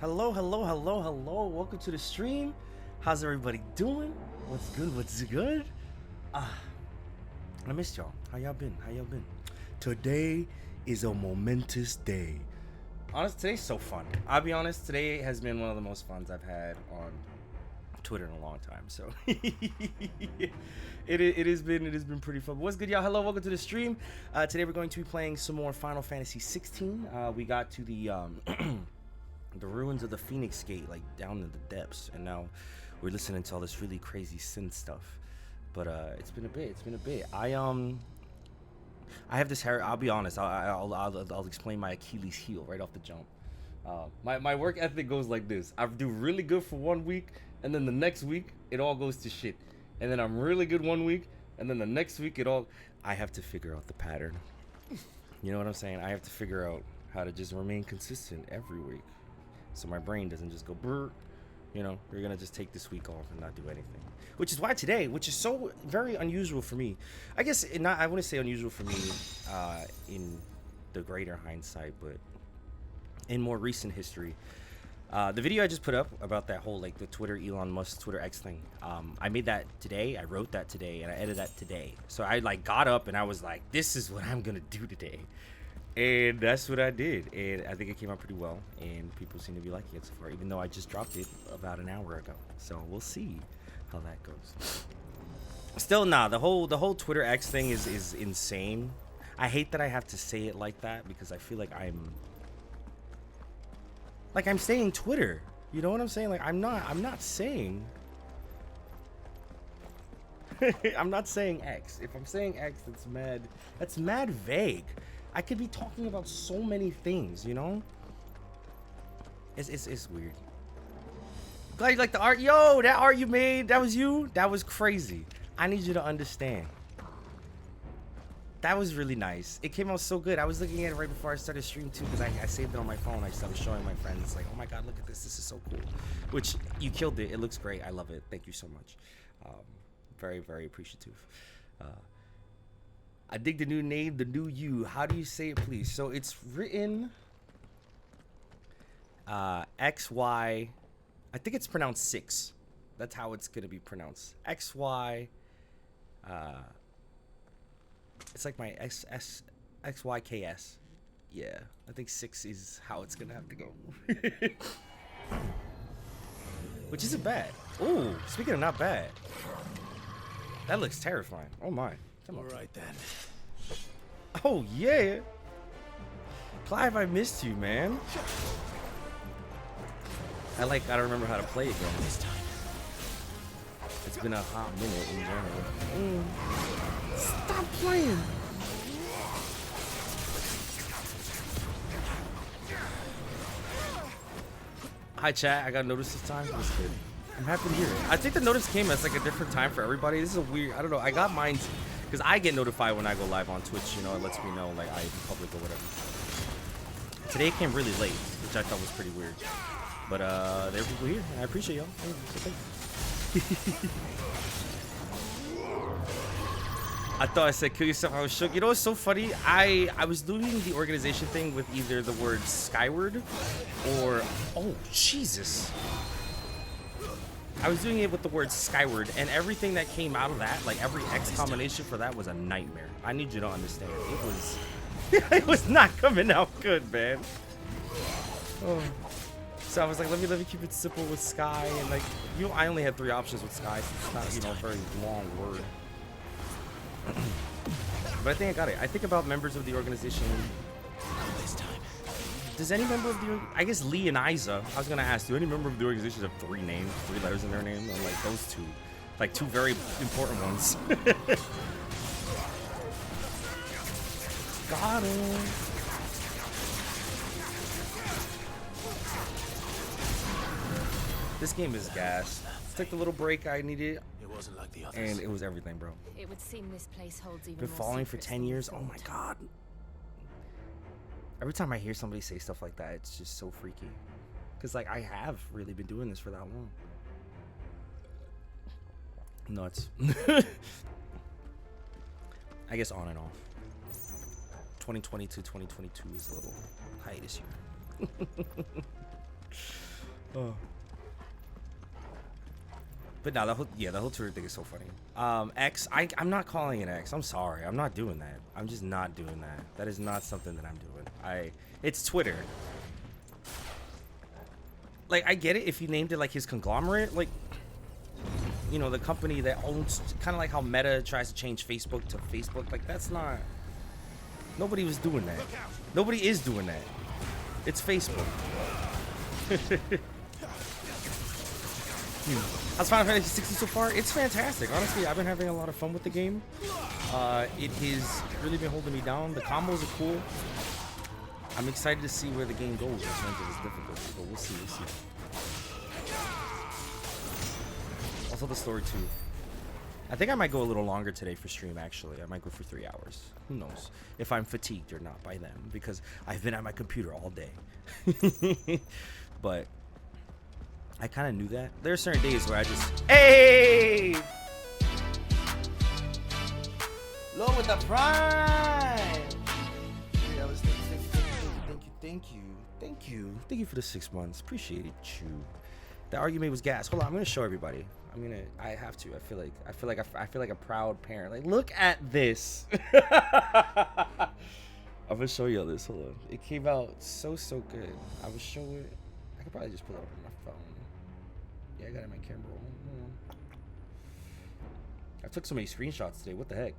Hello, hello, hello, hello. Welcome to the stream. How's everybody doing? What's good? What's good? I missed y'all. How y'all been? Today is a momentous day. Honestly, today's so fun. I'll be honest, today has been one of the most funs I've had on Twitter in a long time. So it has been pretty fun. What's good, y'all? Hello, welcome to the stream. Today we're going to be playing some more Final Fantasy 16. We got to the the ruins of the Phoenix Gate, like down in the depths, and now we're listening to all this really crazy synth stuff. But it's been a bit. I have this hair. I'll be honest. I'll explain my Achilles heel right off the jump. My work ethic goes like this. I do really good for 1 week, and then the next week it all goes to shit. And then I'm really good 1 week, and then the next week I have to figure out the pattern. You know what I'm saying? I have to figure out how to just remain consistent every week, so my brain doesn't just go brr. You know, we're gonna just take this week off and not do anything. Which is why today, which is so very unusual for me. I guess I wouldn't say unusual for me in the greater hindsight, but in more recent history. The video I just put up about that whole like the Elon Musk Twitter X thing. I made that today. I wrote that today, and I edited that today. So I like got up and I was like, this is what I'm gonna do today. And that's what I did, and I think it came out pretty well, and people seem to be liking it so far, even though I just dropped it about an hour ago. So we'll see how that goes. Still, the whole Twitter X thing is insane. I hate that I have to say it like that, because I feel like I'm saying Twitter. You know what I'm saying? Like I'm not saying I'm not saying X. If I'm saying X, that's mad vague. I could be talking about so many things, you know? It's weird. Glad you like the art. Yo, that art you made, that was you? That was crazy. I need you to understand. That was really nice. It came out so good. I was looking at it right before I started streaming too, because I saved it on my phone. I started showing my friends, like, oh my god, look at this. This is so cool. Which, you killed it. It looks great. I love it. Thank you so much. Very, very appreciative. I dig the new name, the new you. How do you say it, please? So it's written XY. I think it's pronounced 6. That's how it's gonna be pronounced. XY. It's like my XYKS. Yeah, I think 6 is how it's gonna have to go. Which isn't bad. Ooh, speaking of not bad, that looks terrifying. Oh my. Come on. All right then. Oh yeah, Clive, I missed you, man. I don't remember how to play again this time. It's been a hot minute in general. Stop playing. Hi chat, I got a notice this time. That's good. I'm happy to hear it. I think the notice came as like a different time for everybody. This is a weird, I don't know. I got mine because I get notified when I go live on Twitch, you know, it lets me know like I'm public or whatever. Today it came really late, which I thought was pretty weird. But there are people here, and I appreciate y'all. I thought I said kill yourself. I was shook. You know what's so funny? I was doing the organization thing with either the word Skyward or oh Jesus. I was doing it with the word Skyward, and everything that came out of that, like every X combination for that was a nightmare. I need you to understand. It was not coming out good, man. Oh. So I was like, let me keep it simple with Sky, and like, I only had 3 options with Sky, so it's not, a very long word. But I think I got it. I think about members of the organization. This time. Does any member of the, I guess Lee and Isa, I was gonna ask, do any member of the organization have 3 names, 3 letters in their name? I'm like, those 2, like 2 very important ones. Got him. This game is gas. Took the little break I needed. It wasn't like the others. And it was everything, bro. It would seem this place holds even Been more following for secrets 10 than we years. Oh my thought. god. Every time I hear somebody say stuff like that, it's just so freaky. Because, like, I have really been doing this for that long. Nuts. I guess on and off. 2020 to 2022 is a little hiatus year. Oh. But no, the whole Twitter thing is so funny. X, I'm not calling it X. I'm sorry. I'm not doing that. I'm just not doing that. That is not something that I'm doing. It's Twitter. Like, I get it if you named it like his conglomerate, like, you know, the company that owns, kind of like how Meta tries to change Facebook to Facebook. Like, that's not, nobody was doing that. Nobody is doing that. It's Facebook. How's Final Fantasy 16 so far? It's fantastic. Honestly, I've been having a lot of fun with the game. It has really been holding me down. The combos are cool. I'm excited to see where the game goes in terms of its difficulty, but we'll see. Also, the story too. I think I might go a little longer today for stream. Actually, I might go for 3 hours. Who knows if I'm fatigued or not by then, because I've been at my computer all day. But I kind of knew that. There are certain days where I just, hey, low with the prime. Yeah, thank you for the 6 months. Appreciate it, you. The argument was gas. Hold on, I'm gonna show everybody. I have to. I feel like a proud parent. Like, look at this. I'm gonna show you all this. Hold on. It came out so good. I will show it. I could probably just pull it up on my phone. Yeah, I got it in my camera roll. I took so many screenshots today. What the heck?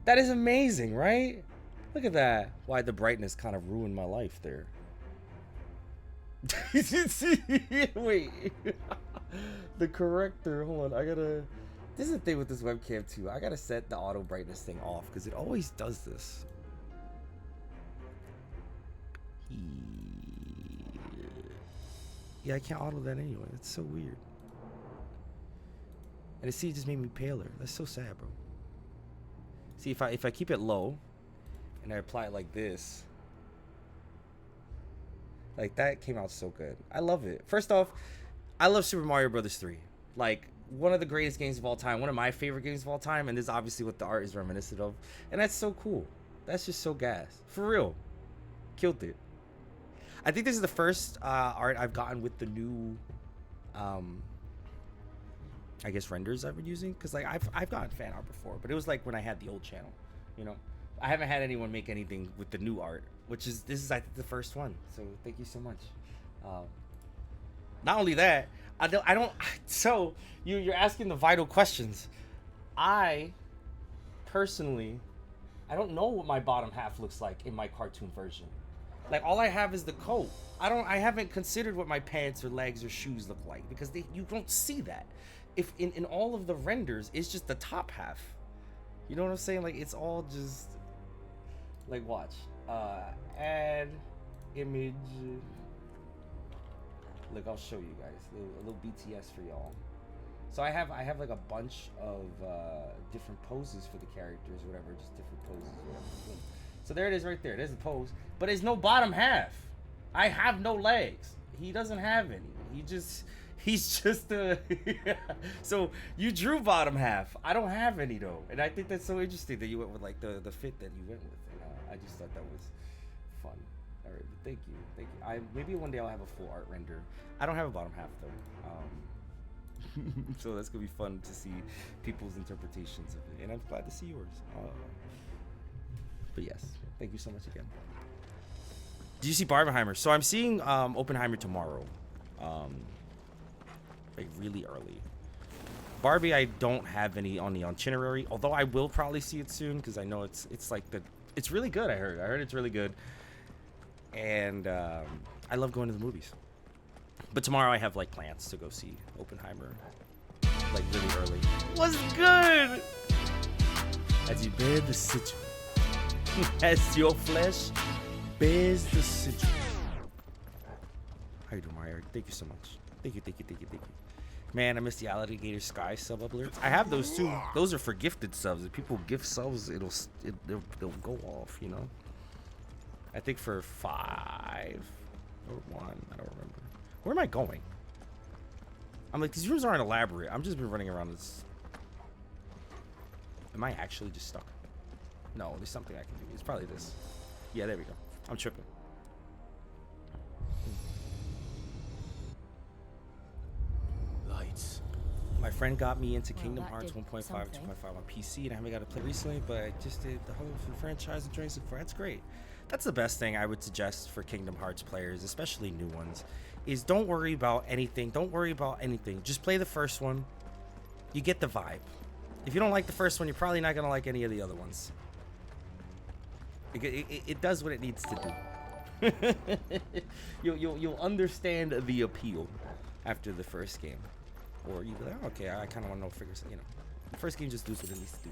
That is amazing, right? Look at that. Why the brightness kind of ruined my life there. Wait. The corrector. Hold on. This is the thing with this webcam too. I gotta set the auto brightness thing off because it always does this. Yeah, I can't auto that anyway. It's so weird. And see, it just made me paler. That's so sad, bro. See, if I keep it low and I apply it like this, like, that came out so good. I love it. First off, I love Super Mario Brothers 3. Like, one of the greatest games of all time. One of my favorite games of all time. And this is obviously what the art is reminiscent of. And that's so cool. That's just so gas. For real. Killed it. I think this is the first art I've gotten with the new, I guess, renders I've been using. Because, like, I've gotten fan art before. But it was, like, when I had the old channel. You know? I haven't had anyone make anything with the new art. This is, I think, the first one. So, thank you so much. Not only that, so, you're asking the vital questions. I, personally, I don't know what my bottom half looks like in my cartoon version. Like, all I have is the coat. I haven't considered what my pants or legs or shoes look like, because you don't see that. If in all of the renders, it's just the top half. You know what I'm saying? Like, it's all just, like, watch. Add image. Look, I'll show you guys a little BTS for y'all. So I have like a bunch of different poses for the characters, whatever, just different poses, whatever. So there it is right there. There's the pose, but there's no bottom half. I have no legs. He doesn't have any. He's just a. So you drew bottom half. I don't have any though, and I think that's so interesting that you went with like the fit that you went with. And, I just thought that was fun. All right, thank you. Maybe one day I'll have a full art render. I don't have a bottom half though. So that's gonna be fun to see people's interpretations of it, and I'm glad to see yours. But yes, thank you so much again. Did you see Barbenheimer? So I'm seeing Oppenheimer tomorrow, like really early. Barbie, I don't have any on the itinerary, although I will probably see it soon because I know it's like it's really good. I heard it's really good, and I love going to the movies. But tomorrow I have like plans to go see Oppenheimer, like really early. What's good? As you bear the sigil, as your flesh bears the sigil. How you doing, Mario? Thank you so much. Thank you. Man, I missed the Alligator Sky sub alerts. I have those too. Those are for gifted subs. If people gift subs, they'll go off, you know. I think for 5 or 1, I don't remember. Where am I going? I'm like, these rooms aren't elaborate. I'm just been running around this. Am I actually just stuck? No, there's something I can do. It's probably this. Yeah, there we go. I'm tripping. friend got me into Well, Kingdom that Hearts did 1.5 something. 2.5 on PC, and I haven't got to play recently, but I just did the whole franchise and Jurassic Park. That's great. That's the best thing I would suggest for Kingdom Hearts players, especially new ones, is don't worry about anything. Don't worry about anything. Just play the first one. You get the vibe. If you don't like the first one, you're probably not going to like any of the other ones. It does what it needs to do. You'll understand the appeal after the first game. Or you'll be like, oh, okay, I kind of want to know figures, you know. The first game just does what it needs to do.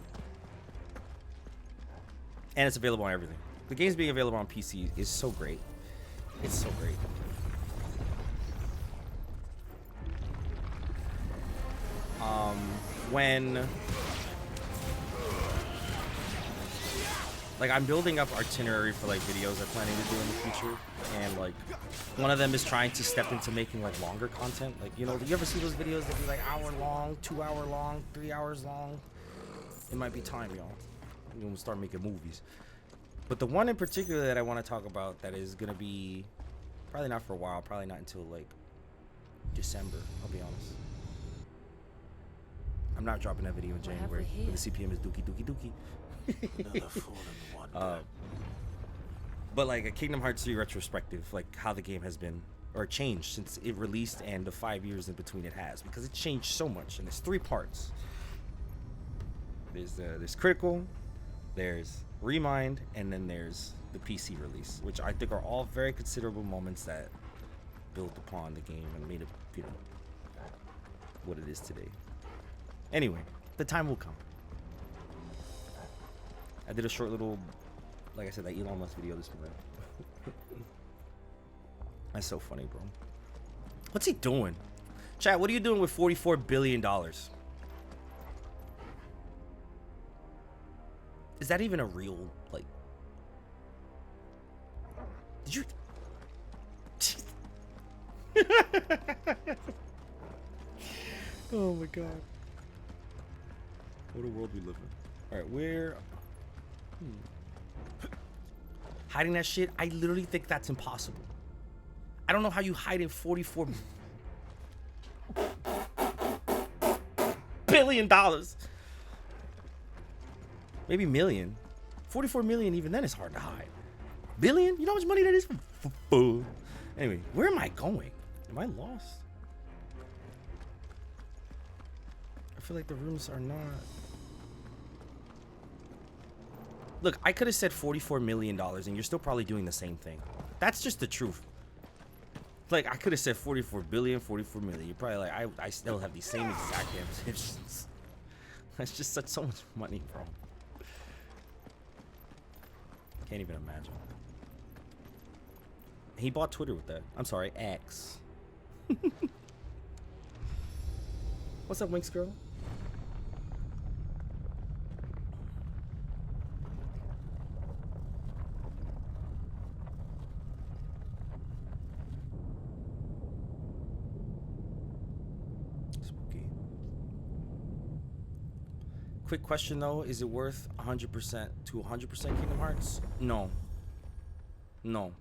And it's available on everything. The game's being available on PC is so great. It's so great. When like I'm building up itinerary for like videos I'm planning to do in the future, and like one of them is trying to step into making like longer content. Like, you know, do you ever see those videos that be like hour long, 2 hour long, 3 hours long? It might be time, y'all. We're gonna start making movies. But the one in particular that I want to talk about that is gonna be probably not for a while, probably not until like December, I'll be honest. I'm not dropping that video in What have we January, here? but the CPM is dookie dookie dookie. Another fallen wonder. But like a Kingdom Hearts 3 retrospective, like how the game has been or changed since it released and the 5 years in between it has, because it changed so much. And there's 3 parts. There's Critical, there's Remind, and then there's the PC release, which I think are all very considerable moments that built upon the game and made it, you know, what it is today. Anyway, the time will come. I did a short little, like I said, that Elon Musk video this morning. That's so funny, bro. What's he doing? Chat, what are you doing with $44 billion? Is that even a real, like... Did you... Oh my god. What a world we live in. Alright, where... Hiding that shit, I literally think that's impossible. I don't know how you hide in $44 billion. Maybe million. 44 million, even then is hard to hide. Billion? You know how much money that is? Anyway, where am I going? Am I lost? I feel like the rooms are not... Look, I could have said $44 million and you're still probably doing the same thing. That's just the truth. Like, I could have said 44 billion, 44 million. You're probably like, I still have the same exact ambitions. That's just so much money, bro. Can't even imagine. He bought Twitter with that. I'm sorry, X. What's up, Winx girl? Spooky. Quick question though, is it worth 100% to 100% Kingdom Hearts? No. No.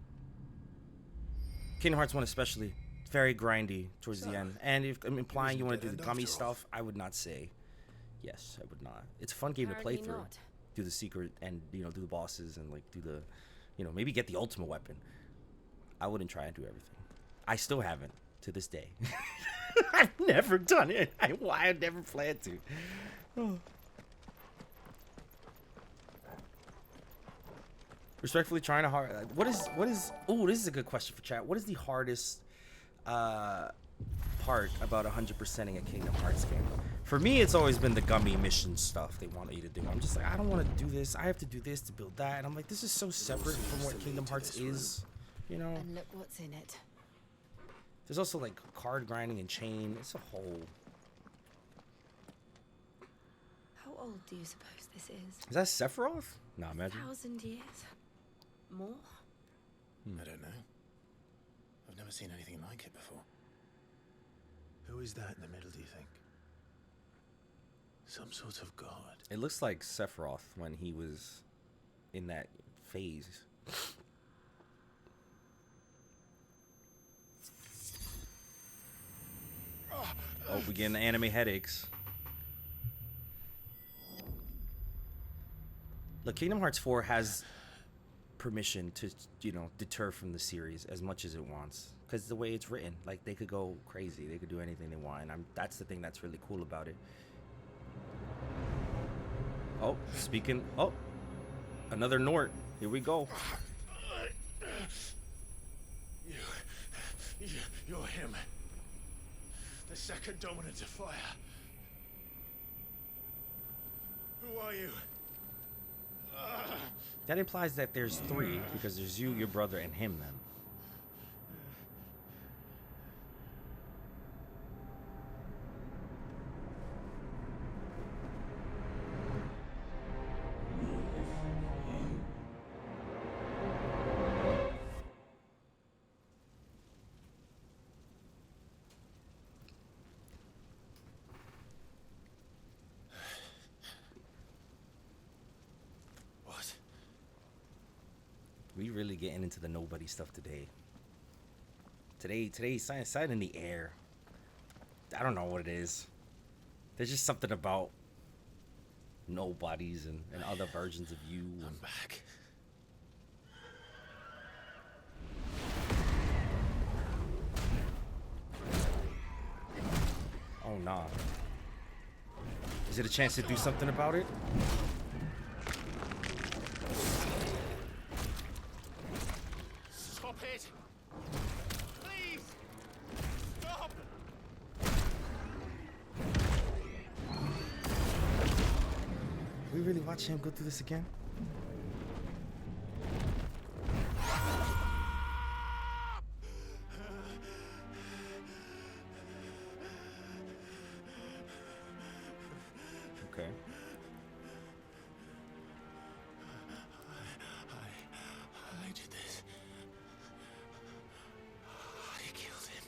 Kingdom Hearts 1 especially, very grindy towards the end. And if I'm implying you want to do the gummy stuff, I would not say yes, I would not. It's a fun game to play Apparently through. not. Do the secret and, you know, do the bosses and like do the, you know, maybe get the ultimate weapon. I wouldn't try and do everything. I still haven't to this day. I've never done it. I never planned to. Oh. Respectfully trying to hard. What is? Oh, this is a good question for chat. What is the hardest part about 100%ing a Kingdom Hearts game? For me, it's always been the gummy mission stuff they want you to do. I'm just like, I don't want to do this. I have to do this to build that, and I'm like, this is so separate from what Kingdom Hearts is. You know. And look what's in it. There's also like card grinding and chain. It's a whole. How old do you suppose this is? Is that Sephiroth? Nah, imagine. 1,000 years? More? I don't know. I've never seen anything like it before. Who is that in the middle, do you think? Some sort of god. It looks like Sephiroth when he was in that phase. Oh, we getting the anime headaches. Look, Kingdom Hearts 4 has permission to, you know, deter from the series as much as it wants, because the way it's written, like, they could go crazy, they could do anything they want, and that's the thing that's really cool about it. Oh, speaking, oh, another Nort, here we go. You're him. The second dominant of fire. Who are you? That implies that there's 3, because there's you, your brother, and him then. We really getting into the nobody stuff today. Today's side in the air. I don't know what it is. There's just something about nobodies and other versions of you. I'm back. Oh nah. Is it a chance to do something about it? Stop it! Please! Stop! We really watch him go through this again? Okay. I did this. I killed him.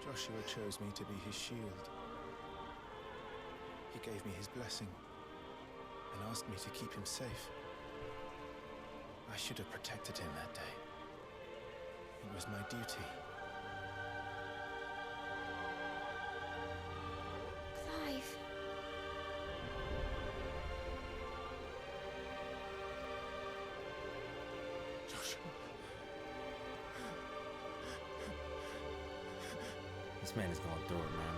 Joshua chose me to be his shield. He gave me his blessing and asked me to keep him safe. I should have protected him that day. It was my duty. Clive. Joshua. This man is going through it, man.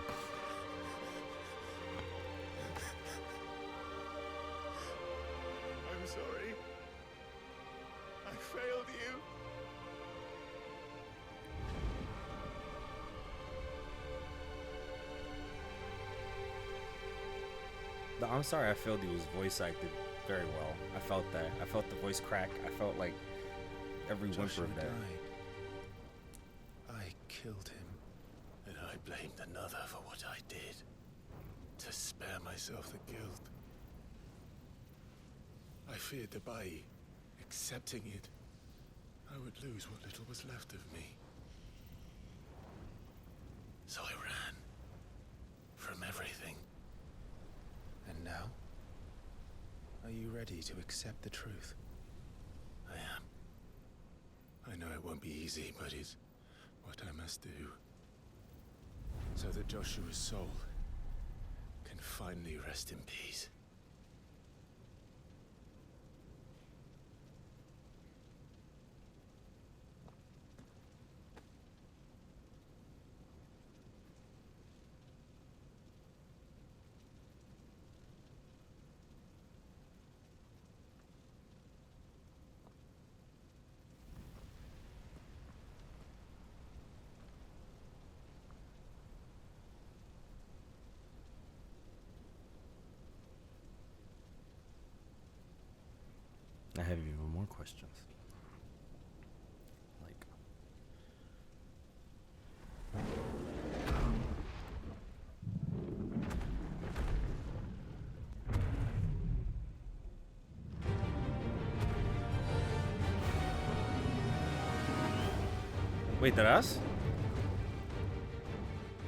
I'm sorry. I failed you. The I'm sorry I failed you was voice acted very well. I felt that. I felt the voice crack. I felt like every whimper Joshua of that. died. I killed him. And I blamed another for what I did. To spare myself the guilt. I feared that by accepting it, I would lose what little was left of me. So I ran. From everything. And now? Are you ready to accept the truth? I am. I know it won't be easy, but it's what I must do. So that Joshua's soul can finally rest in peace. I have even more questions. Like, wait, that us?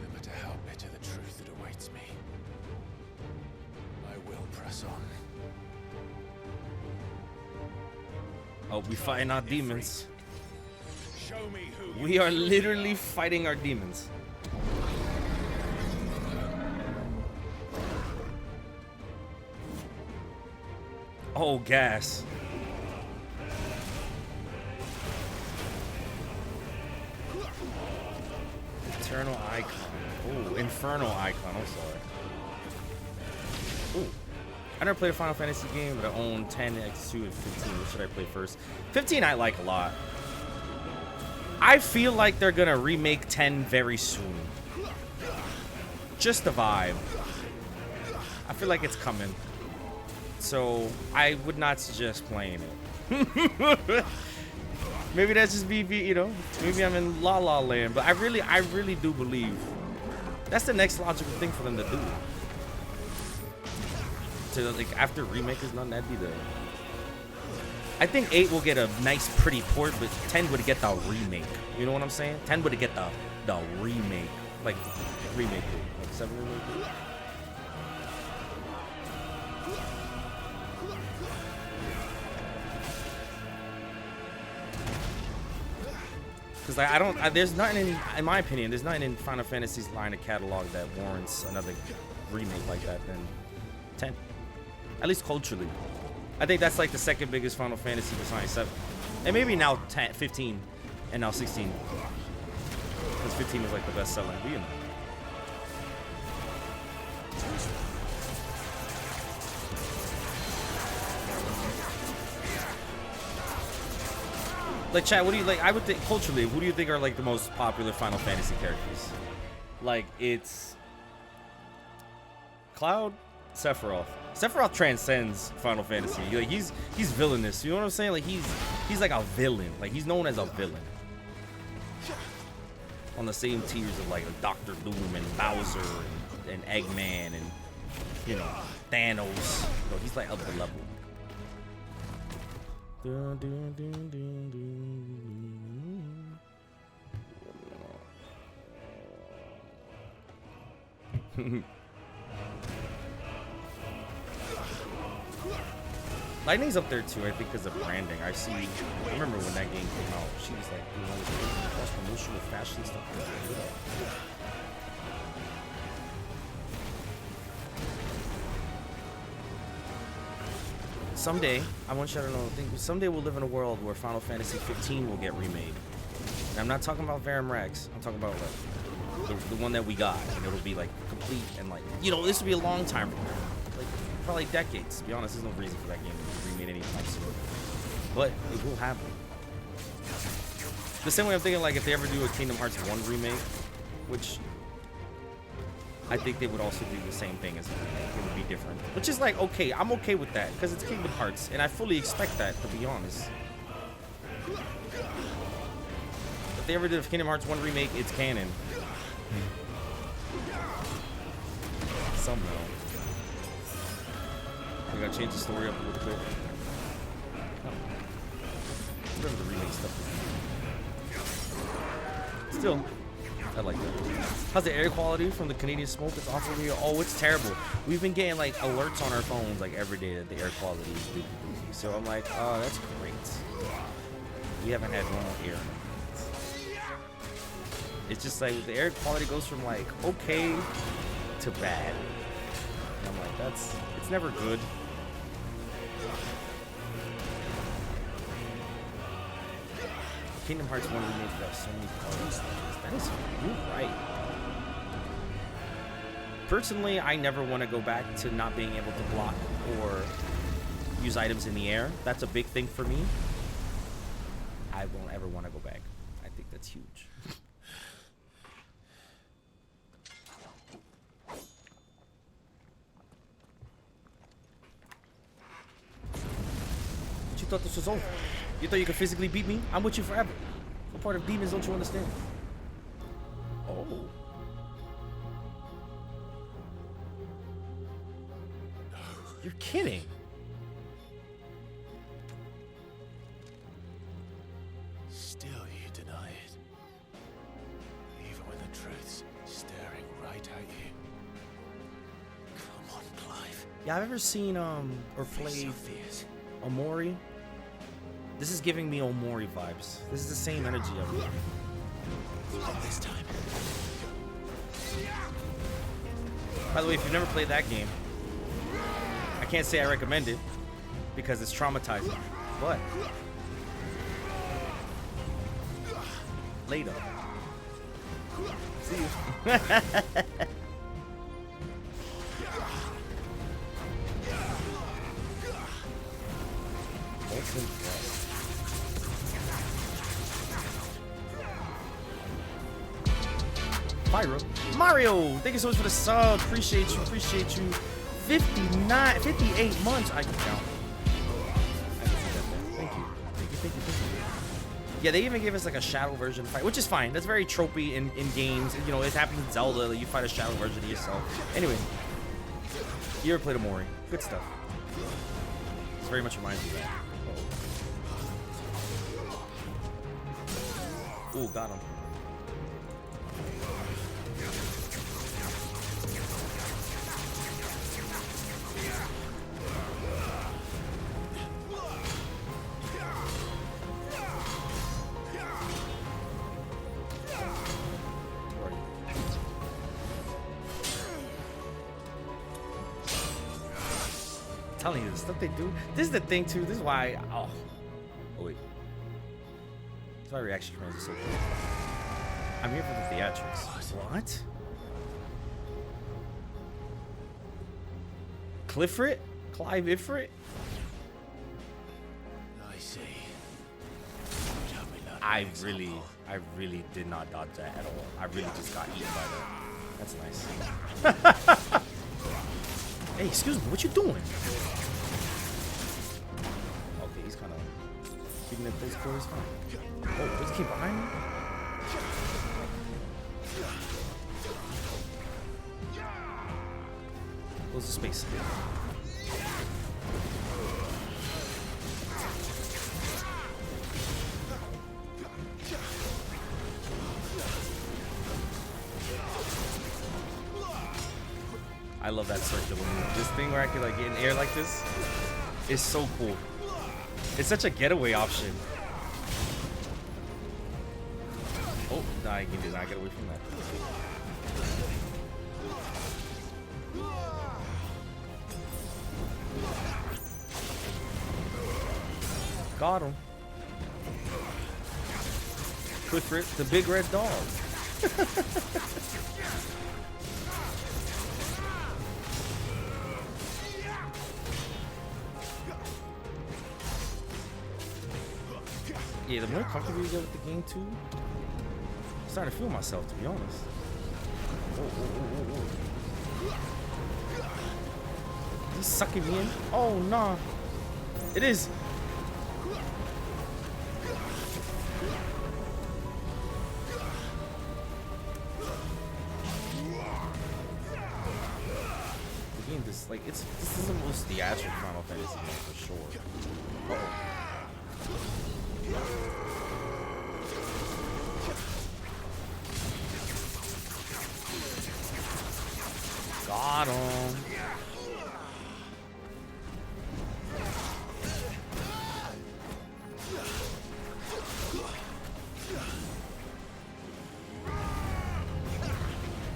No matter how bitter the truth that awaits me, I will press on. Oh, we fighting our demons. Show me who We are literally fighting our demons. Oh, gas. Eternal Icon. Oh, Infernal Icon. I'm sorry. Ooh. I never played a Final Fantasy game, but I own 10, X2, and 15. What should I play first? 15 I like a lot. I feel like they're gonna remake 10 very soon. Just the vibe. I feel like it's coming. So I would not suggest playing it. Maybe that's just me, you know, maybe I'm in La La Land, but I really do believe that's the next logical thing for them to do. To, like, after remake is done, that'd be the... I think 8 will get a nice, pretty port, but 10 would get the remake. You know what I'm saying? 10 would get the remake. Like, remake. Like, 7 remake. Because like, I don't, there's nothing in my opinion, there's nothing in Final Fantasy's line of catalog that warrants another remake like that than 10. At least culturally. I think that's like the second biggest Final Fantasy besides 7. And maybe now 10, 15 and now 16. Because 15 is like the best selling, but you know. Like, chat, what do you like? I would think culturally, who do you think are like the most popular Final Fantasy characters? Like, it's Cloud, Sephiroth. Sephiroth transcends Final Fantasy. Like, he's villainous. You know what I'm saying? Like, he's like a villain. Like, he's known as a villain. On the same tiers of like Dr. Doom and Bowser and Eggman and, you know, Thanos. So he's like up the level. Lightning's up there too, I think, because of branding. I remember when that game came out, she was like doing all this cross promotional fashion stuff. Someday, I want you to know, someday we'll live in a world where Final Fantasy 15 will get remade. And I'm not talking about Verum Rex. I'm talking about like the one that we got, and it'll be like complete and like, you know, this will be a long time from now, like probably decades. To be honest, there's no reason for that game to be remade anytime soon, but it will happen. The same way I'm thinking, like if they ever do a Kingdom Hearts 1 remake, which I think they would also do the same thing as a remake. It would be different, which is like, okay, I'm okay with that because it's Kingdom Hearts, and I fully expect that, to be honest. If they ever did a Kingdom Hearts 1 remake, it's canon. Somehow. We gotta change the story up a little bit. Whatever the remake stuff is. Still, I like that. How's the air quality from the Canadian smoke that's awful here? Oh, it's terrible. We've been getting like alerts on our phones like every day that the air quality is doozy. So I'm like, oh, that's great. We haven't had normal air. It's just like the air quality goes from like okay to bad. And I'm like, it's never good. Kingdom Hearts 1 remake got so many colors. That is, you're right. Personally, I never want to go back to not being able to block or use items in the air. That's a big thing for me. I won't ever want to go back. I think that's huge. You thought this was over? You thought you could physically beat me? I'm with you forever. What part of demons don't you understand? Oh. You're kidding. Still you deny it. Even when the truth's staring right at you. Come on, Clive. Yeah, I've ever seen or played Omori. This is giving me Omori vibes. This is the same energy of it. Not this time. By the way, if you've never played that game, I can't say I recommend it. because it's traumatizing. But later. See you. Pyro. Mario, thank you so much for the sub. Appreciate you. 58 months. I can count. Thank you. Yeah, they even gave us like a shadow version fight, which is fine. That's very tropey in games. You know, it happens in Zelda. Like, you fight a shadow version of yourself. Anyway, you ever played a Mori? Good stuff. This very much reminds me of that. Ooh, got him. Telling you the stuff they do. This is the thing too. This is why. Oh wait. That's why reaction commands are so cool. I'm here for the theatrics. What? Clifford? Clive Ifrit? I see. I really did not dodge that at all. I really just got eaten by that. That's nice. Hey, excuse me, what you doing? Okay, he's kind of keeping it close quarters. Oh, does he keep behind me? Close the space. I love that circular move. This thing where I can like get in air like this is so cool. It's such a getaway option. Oh, no, I did not get away from that. Got him. Clifford, the big red dog. Yeah, the more comfortable you get with the game too, I'm starting to feel myself, to be honest. He's sucking me in. Oh nah. It is. The game just like this is the most theatrical Final Fantasy game for sure. Uh-oh. Got him.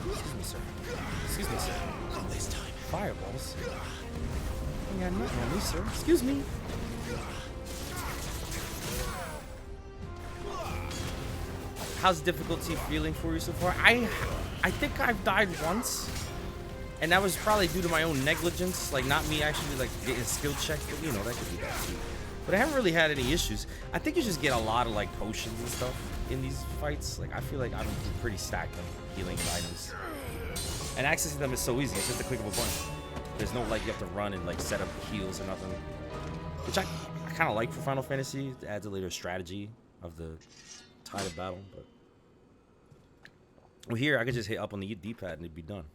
Excuse me, sir. Excuse me, sir. Not this time. Fireballs. You got nothing on me, sir. Excuse me. How's difficulty feeling for you so far? I think I've died once, and that was probably due to my own negligence, like not me actually like getting skill checked. But, you know, that could be that too. But I haven't really had any issues. I think you just get a lot of like potions and stuff in these fights. Like I feel like I'm pretty stacked on healing items, and accessing them is so easy. It's just a click of a button. There's no like you have to run and like set up heals or nothing, which I kind of like for Final Fantasy. It adds a later strategy of the tide of battle, but well, here I could just hit up on the D-pad and it'd be done.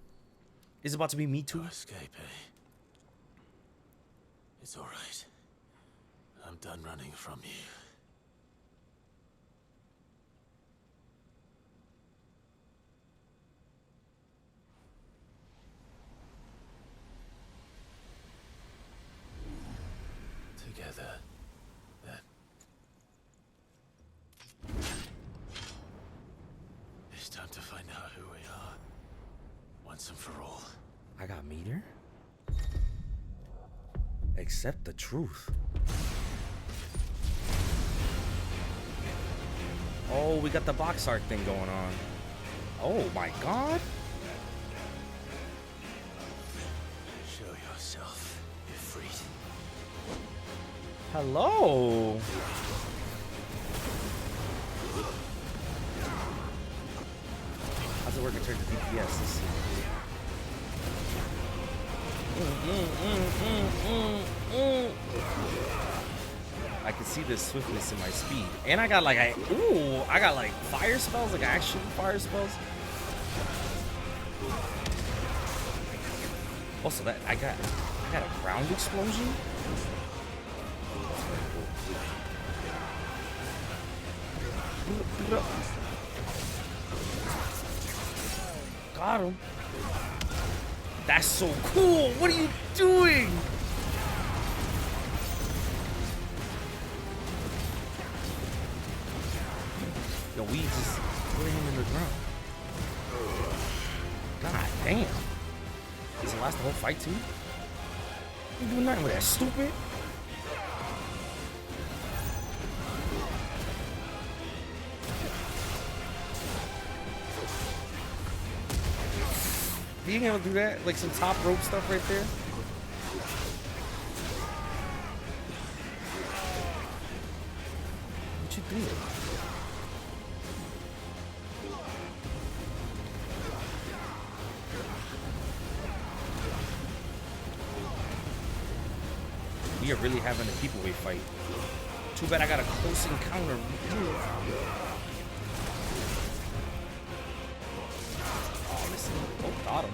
It's about to be me too. To escape, eh? It's all right. I'm done running from you. Together, then. It's time to find out who we are, once and for all. I got meteor. Accept the truth. Oh, we got the box art thing going on. Oh my god. Show yourself, Ifrit. Hello. How's it work in terms of DPS? Let's see. I can see the swiftness in my speed, and I got like I got like fire spells, like actual fire spells. Also, that I got a ground explosion. Got him. That's so cool. What are you doing? Yo, we just put him in the ground. God damn. Does it last the whole fight too? You doing nothing with that, stupid? Being able to do that, like some top rope stuff right there. What you doing? We are really having a people weight fight. Too bad I got a close encounter. Oh, listen. Oh, got him.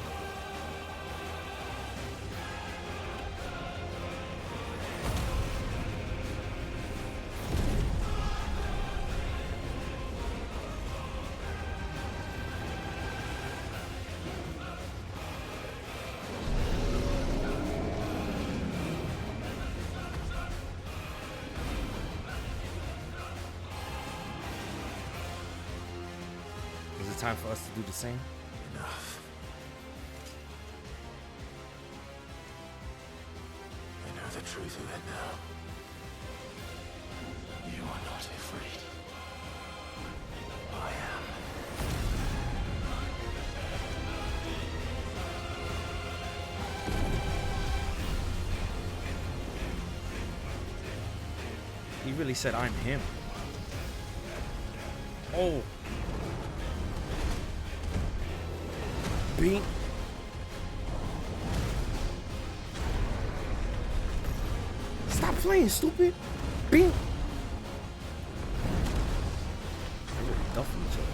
Is it time for us to do the same? Enough. I know the truth of it now. You are not afraid. I am. He really said I'm him. Oh. Beat. Stop playing, stupid. Beat. They're really duffing each other.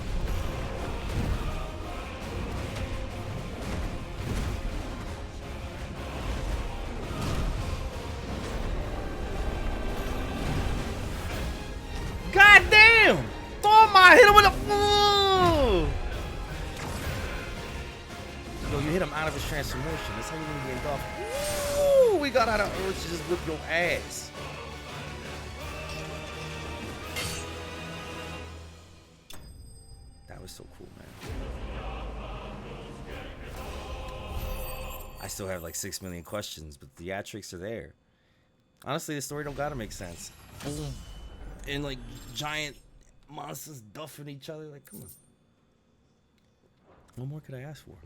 God damn! Throw my hit him with a. Yo, you hit him out of his transformation. That's how you need to get off. Ooh, we got out of Earth to just whip your ass. That was so cool, man. I still have like 6 million questions, but the theatrics are there. Honestly, the story don't gotta make sense. Boom. And like giant monsters duffing each other. Like, come on. What more could I ask for?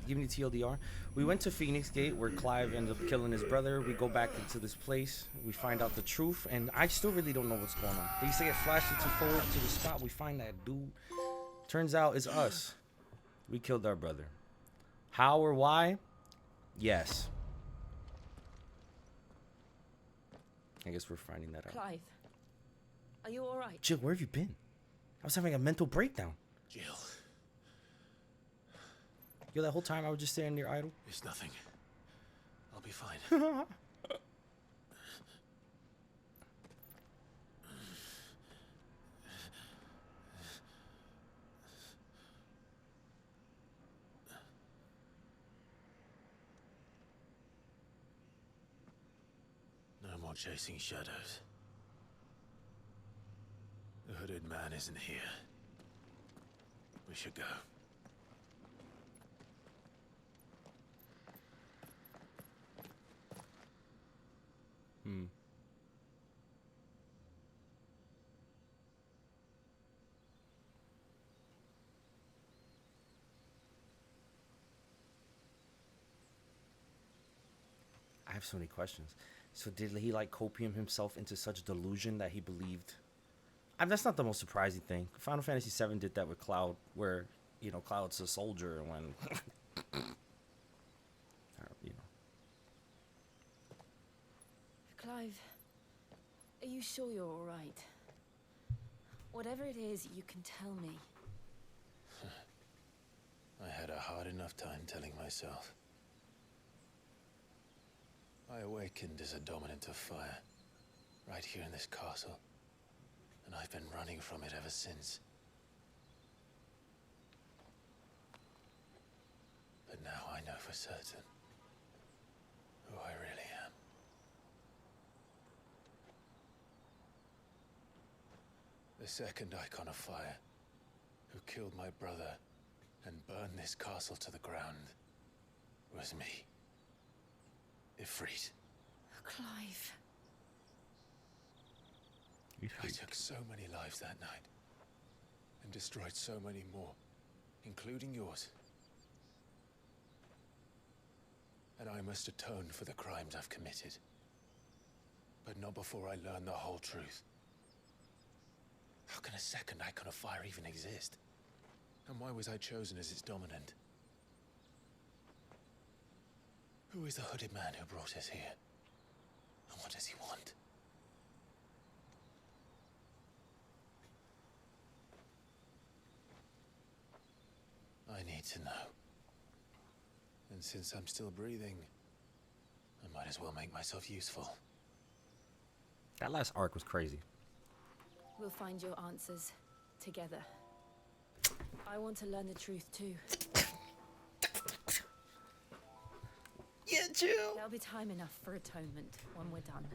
Give me the TLDR. We went to Phoenix Gate where Clive ended up killing his brother. We go back into this place. We find out the truth, and I still really don't know what's going on. They used to get flashed into forward to the spot. We find that dude. Turns out it's us. We killed our brother. How or why? Yes. I guess we're finding that out. Clive, are you all right? Jill, where have you been? I was having a mental breakdown. Jill, Yo, that whole time I was just standing there idle. it's nothing. I'll be fine. No more chasing shadows. The hooded man isn't here. We should go. I have so many questions. So did he like copium himself into such delusion that he believed? I mean, that's not the most surprising thing. Final Fantasy VII did that with Cloud, where you know Cloud's a soldier, and when you know. Clive, are you sure you're all right? Whatever it is, you can tell me. I had a hard enough time telling myself. I awakened as a dominant of fire, right here in this castle, and I've been running from it ever since. But now I know for certain who I really am. The second icon of fire, who killed my brother and burned this castle to the ground, was me. Ifrit. Clive. I took so many lives that night, and destroyed so many more, including yours. And I must atone for the crimes I've committed. But not before I learn the whole truth. How can a second icon of fire even exist? And why was I chosen as its dominant? Who is the hooded man who brought us here? And what does he want? I need to know. And since I'm still breathing, I might as well make myself useful. That last arc was crazy. We'll find your answers together. I want to learn the truth too. Yeah, Jill. There'll be time enough for atonement when we're done.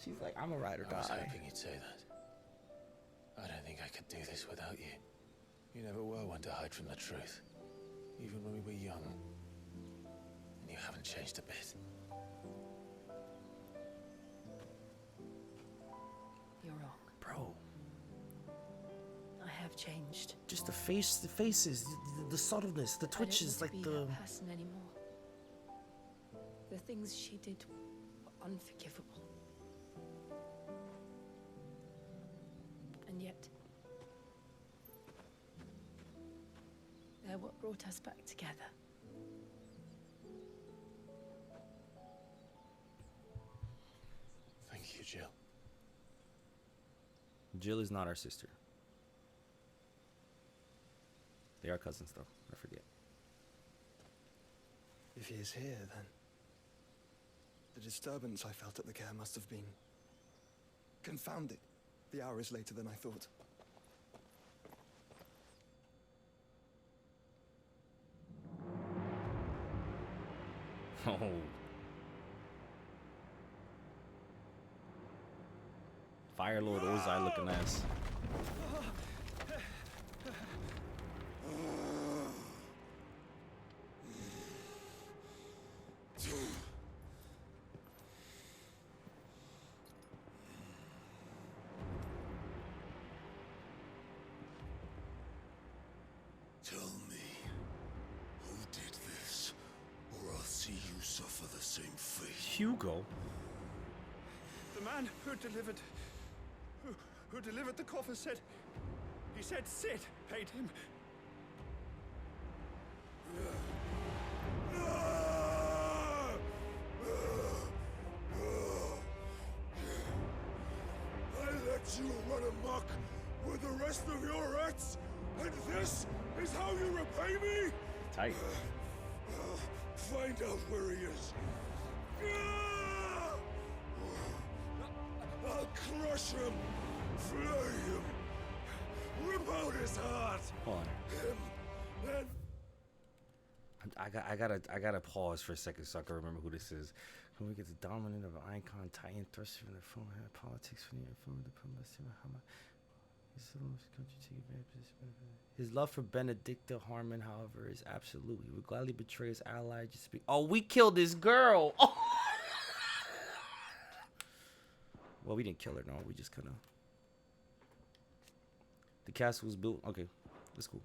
She's like, I'm a ride or I was die. hoping you'd say that. I don't think I could do this without you. You never were one to hide from the truth, even when we were young. And you haven't changed a bit. You're wrong. Bro. I have changed. Just the faces, the subtleness, the twitches, I like don't want to the... be that person anymore. The things she did were unforgivable. And yet, they're what brought us back together. Thank you, Jill. Jill is not our sister. They are cousins, though. I forget. If he is here, then the disturbance I felt at the care must have been confounded. The hour is later than I thought. Oh. Fire Lord Ozai looking ass. Tell me, who did this, or I'll see you suffer the same fate. Hugo? The man who delivered the coffer said, he said Sid paid him. I let you run amok with the rest of your rats, and this is how you repay me? Tight. find out where he is. I'll crush him, flay him, rip out his heart. Hold on. Him, and I gotta pause for a second so I can remember who this is. When we get the dominant of icon, Titan thrust from the phone, politics from the his love for Benedicta Harmon, however, is absolute. He would gladly betray his ally just to be. Oh, we killed this girl. Oh. Well, we didn't kill her, no. We just kind of. The castle was built. Okay, that's cool.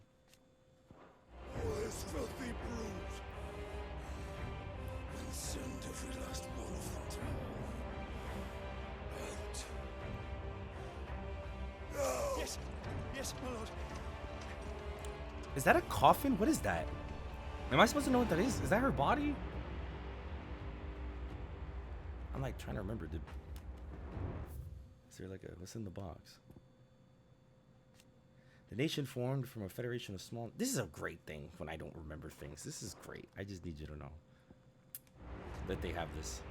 all his filthy brood, and send every last one of them to hell. Out. No! Yes, yes, my lord. Is that a coffin? What is that? Am I supposed to know what that is? Is that her body? I'm like trying to remember. Is there like a what's in the box? The nation formed from a federation of small. This is a great thing when I don't remember things. This is great. I just need you to know that they have this.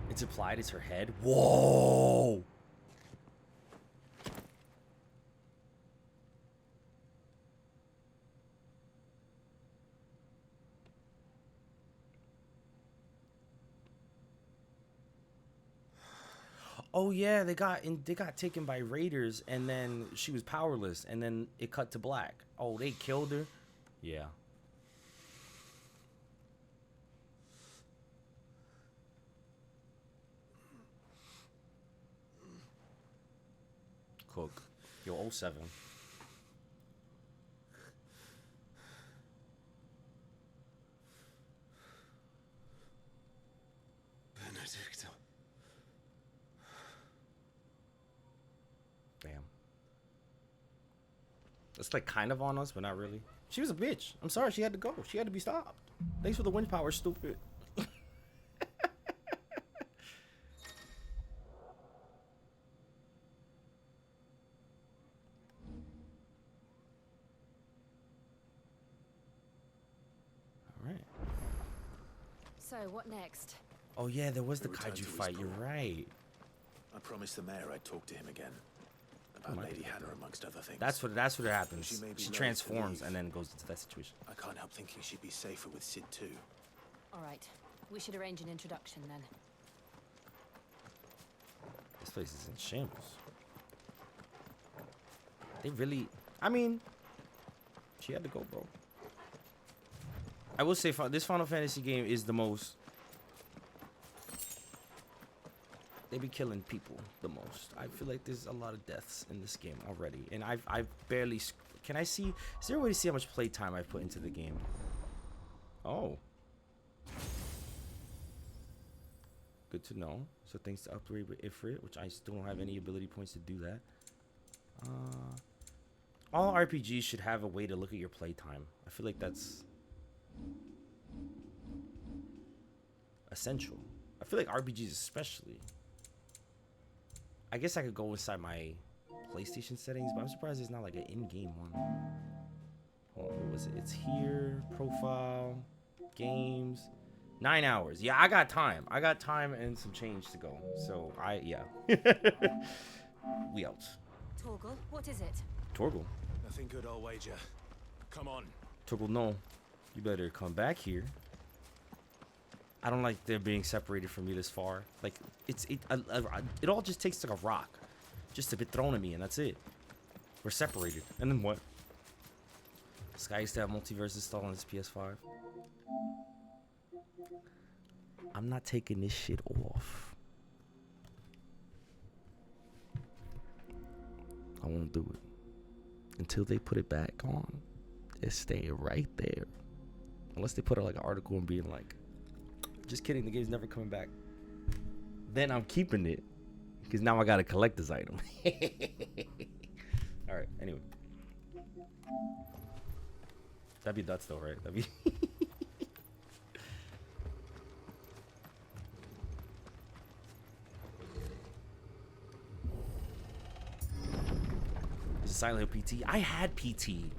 It's applied as her head. Whoa! Oh yeah, they got taken by raiders, and then she was powerless, and then it cut to black. Oh, they killed her. Yeah. Cook. Yo, 07. Benedicta. Damn. It's like kind of on us, but not really. She was a bitch. I'm sorry, she had to go. She had to be stopped. Thanks for the wind power, stupid. Alright. So, what next? Oh yeah, there was the We return kaiju to his fight. You're pool. right. I promised the mayor I'd talk to him again. About my Lady Hannah, amongst other things. That's what happens. She may be She loath to transforms leave. and then goes into that situation. I can't help thinking she'd be safer with Sid too. All right. We should arrange an introduction then. This place is in shambles. They really. I mean, she had to go, bro. I will say this Final Fantasy game is the most. They be killing people the most. I feel like there's a lot of deaths in this game already, and I've barely. Can I see? Is there a way to see how much playtime I've put into the game? Oh. Good to know. So things to upgrade with Ifrit, which I still don't have any ability points to do that. All RPGs should have a way to look at your playtime. I feel like that's essential. I feel like RPGs especially. I guess I could go inside my PlayStation settings, but I'm surprised there's not like an in-game one. Hold on, what was it? It's here, profile, games. 9 hours. Yeah, I got time. I got time and some change to go. So yeah. We out. Torgal, what is it? Torgal. Nothing good, I'll wager. Come on. Torgal, no. You better come back here. I don't like they're being separated from me this far. Like, it all just takes like a rock. Just to be thrown at me, and that's it. We're separated. And then what? Sky used to have multiverse installed on his PS5. I'm not taking this shit off. I won't do it. Until they put it back on. It's staying right there. Unless they put out like an article and being like, just kidding, the game's never coming back. Then I'm keeping it. Because now I gotta collect this item. Alright, anyway. That'd be nuts though, right? That'd be Silent Hill PT. I had PT.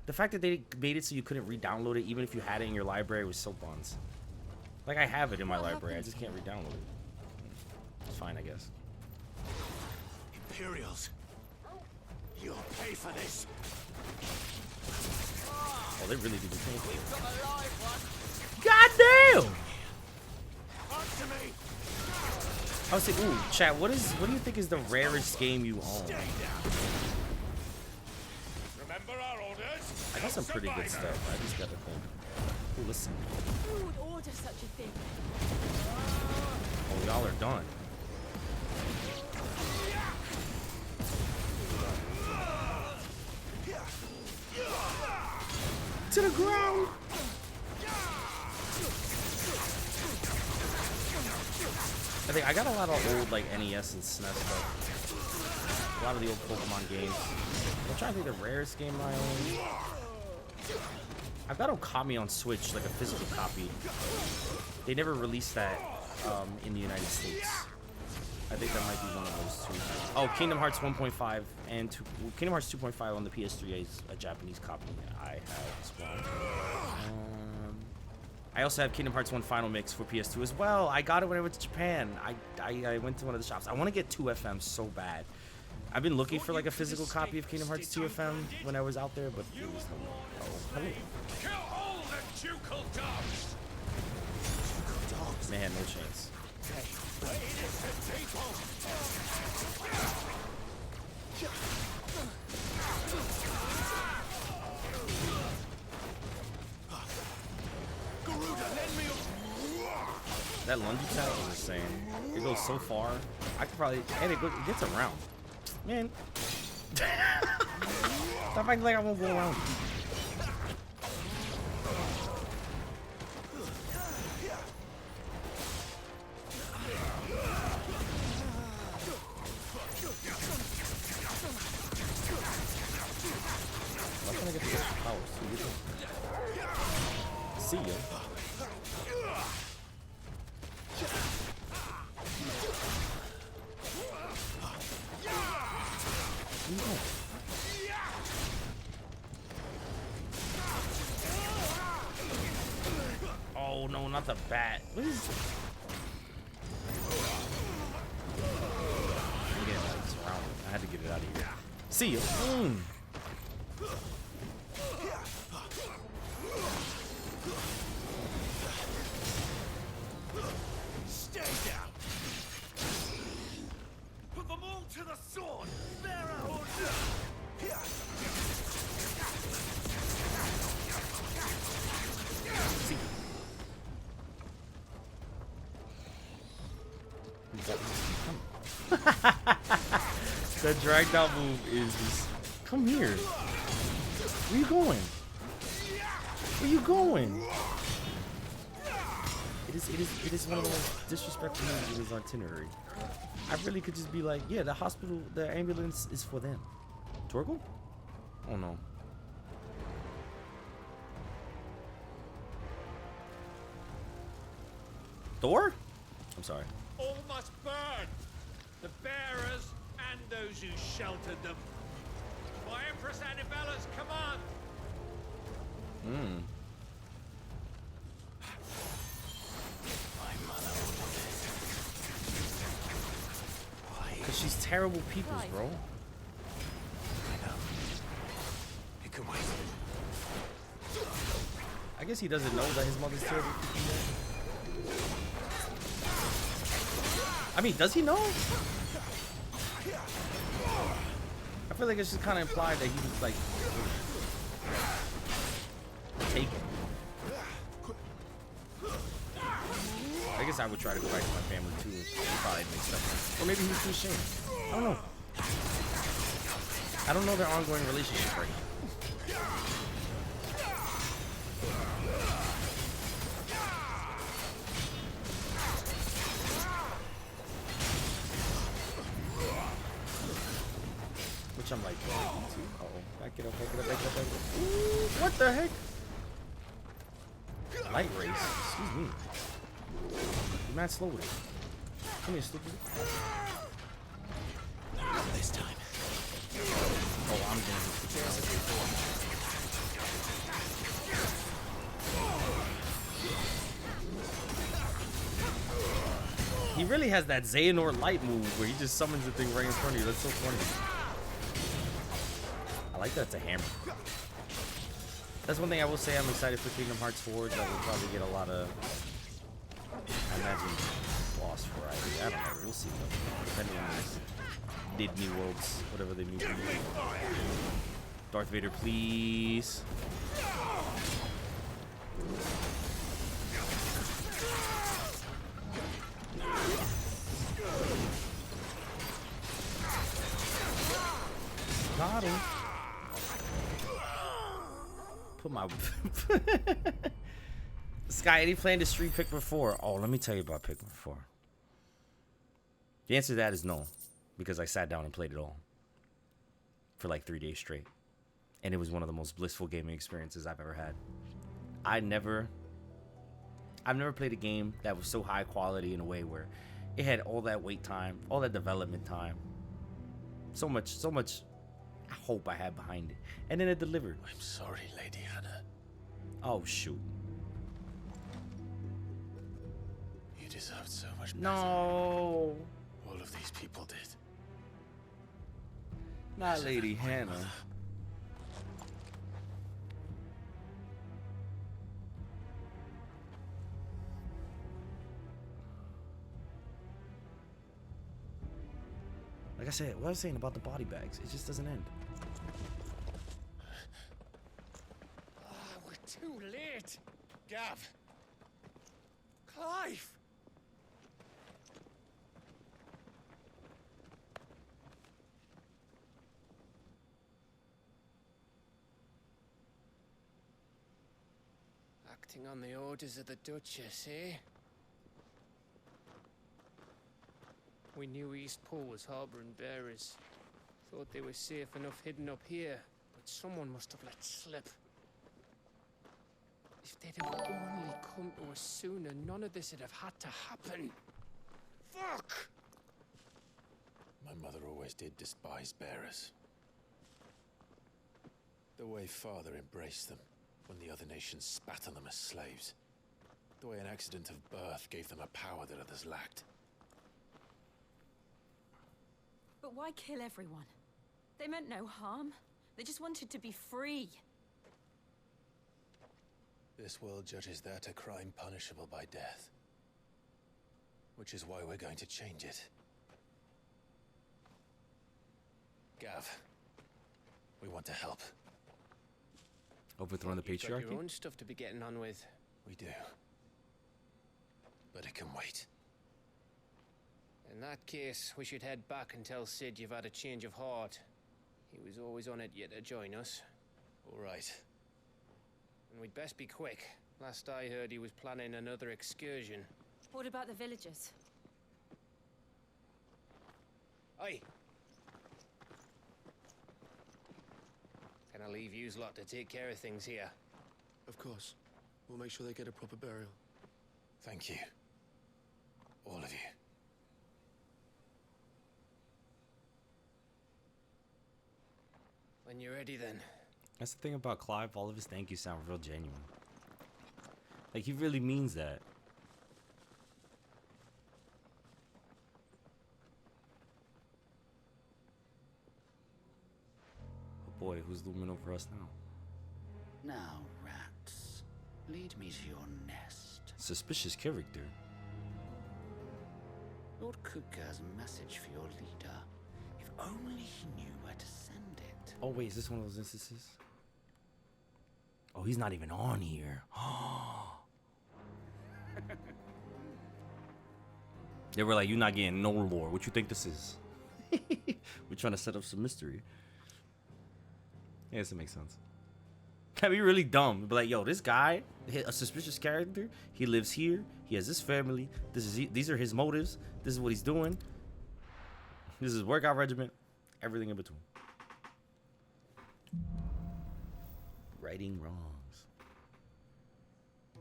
The fact that they made it so you couldn't re-download it even if you had it in your library was so buns. Like, I have it in my library, I just can't re-download it. It's fine, I guess. Imperials, you'll pay for this. Oh, they really do the thing. God damn! I was saying, ooh, chat, what do you think is the rarest game you own? Remember our orders? I got some pretty good stuff. I just gotta think. Ooh, listen. Who would order such a thing? Oh, y'all are done. To the ground. I think I got a lot of old like NES and SNES stuff. A lot of the old Pokemon games. I'm trying to think the rarest game I own. I've got Okami on Switch, like a physical copy. They never released that in the United States. I think that might be one of those two. Oh, Kingdom Hearts 1.5 and Kingdom Hearts 2.5 on the PS3 is a Japanese copy I have as well. I also have Kingdom Hearts 1 Final Mix for PS2 as well. I got it when I went to Japan. I went to one of the shops. I want to get 2FM so bad. I've been looking for like a physical copy of Kingdom Hearts 2FM when I was out there, but there was no. Oh, hello. Kill all the ducal dogs. Man, no chance. That lunge attack is insane. It goes so far. I could probably, and it gets around. Man. Stop acting like I won't go around. Why can't I get the extra powers too? See ya. Oh no, not the bat. What is this? I had to get it out of here. See ya. Stay down. Put them all to the sword. There are orders. The drag down move is just, come here. Where you going? Where you going? It is one of the most disrespectful moves in his itinerary. I really could just be like, yeah, the hospital, the ambulance is for them. Torgal? Oh no. Thor? I'm sorry. All must burn. The bearers and those who sheltered them. By Empress Annibella's command. My mother ordered it. Why? Because she's terrible people, bro. I know. It could wait. I guess he doesn't know that his mother's terrible people yet. I mean, does he know? I feel like it's just kind of implied that he was like taken. I guess I would try to go back to my family too. He probably make stuff. Or maybe he was too ashamed. I don't know. I don't know their ongoing relationship right now. Which I'm like, uh-oh, back it up, back it up, back it up, back it up. Ooh, what the heck? Light race, excuse me. You're mad slow with it. Come here, stupid. Not this time. Oh, I'm dangerous. He really has that Xehanort light move where he just summons the thing right in front of you. That's so funny. I like that it's a hammer. That's one thing I will say. I'm excited for Kingdom Hearts 4. That we'll probably get a lot of, I imagine, boss variety. I don't know. We'll see though. Depending on this Disney Worlds, whatever they move. Darth Vader, please. Got him. Put my Sky, any plan to stream Pikmin 4? Oh, let me tell you about Pikmin 4. The answer to that is no, because I sat down and played it all for like 3 days straight, and it was one of the most blissful gaming experiences I've ever had. I've never played a game that was so high quality in a way where it had all that wait time, all that development time, so much hope I had behind it, and then it delivered. I'm sorry, Lady Hannah. Oh shoot. You deserved so much better. No. All of these people did. Not Lady Hannah. Like I said, what I was saying about the body bags, it just doesn't end. We're too late. Gav. Clive. Acting on the orders of the Duchess, eh? We knew Eastport was harboring bearers. Thought they were safe enough hidden up here, but someone must have let slip. If they'd have only come to us sooner, none of this would have had to happen. Fuck! My mother always did despise bearers. The way Father embraced them when the other nations spat on them as slaves. The way an accident of birth gave them a power that others lacked. But why kill everyone? They meant no harm. They just wanted to be free. This world judges that a crime punishable by death. Which is why we're going to change it. Gav, we want to help. Overthrowing the You've got patriarchy? your own stuff to be getting on with. We do. But it can wait. In that case, we should head back and tell Sid you've had a change of heart. He was always on it yet to join us. All right. And we'd best be quick. Last I heard, he was planning another excursion. What about the villagers? Aye. Can I leave yous lot to take care of things here? Of course. We'll make sure they get a proper burial. Thank you. All of you. When you're ready, then. That's the thing about Clive. All of his thank yous sound real genuine. Like, he really means that. Oh boy, who's looming over us now? Now, rats, lead me to your nest. Suspicious character. Lord Kupka has a message for your leader. If only he knew where to send it. Oh wait, is this one of those instances? Oh, he's not even on here. They were like, "You're not getting no lore. What you think this is?" We're trying to set up some mystery. I guess it makes sense. That'd be really dumb. Be like, "Yo, this guy, a suspicious character. He lives here. He has this family. These are his motives. This is what he's doing. This is his workout regimen. Everything in between." Righting wrongs.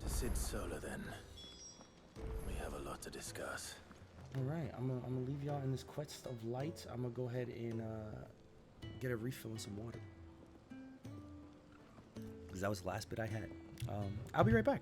To Sid Solar, then. We have a lot to discuss. All right, I'm gonna leave y'all in this quest of light. I'm gonna go ahead and get a refill and some water, because that was the last bit I had. I'll be right back.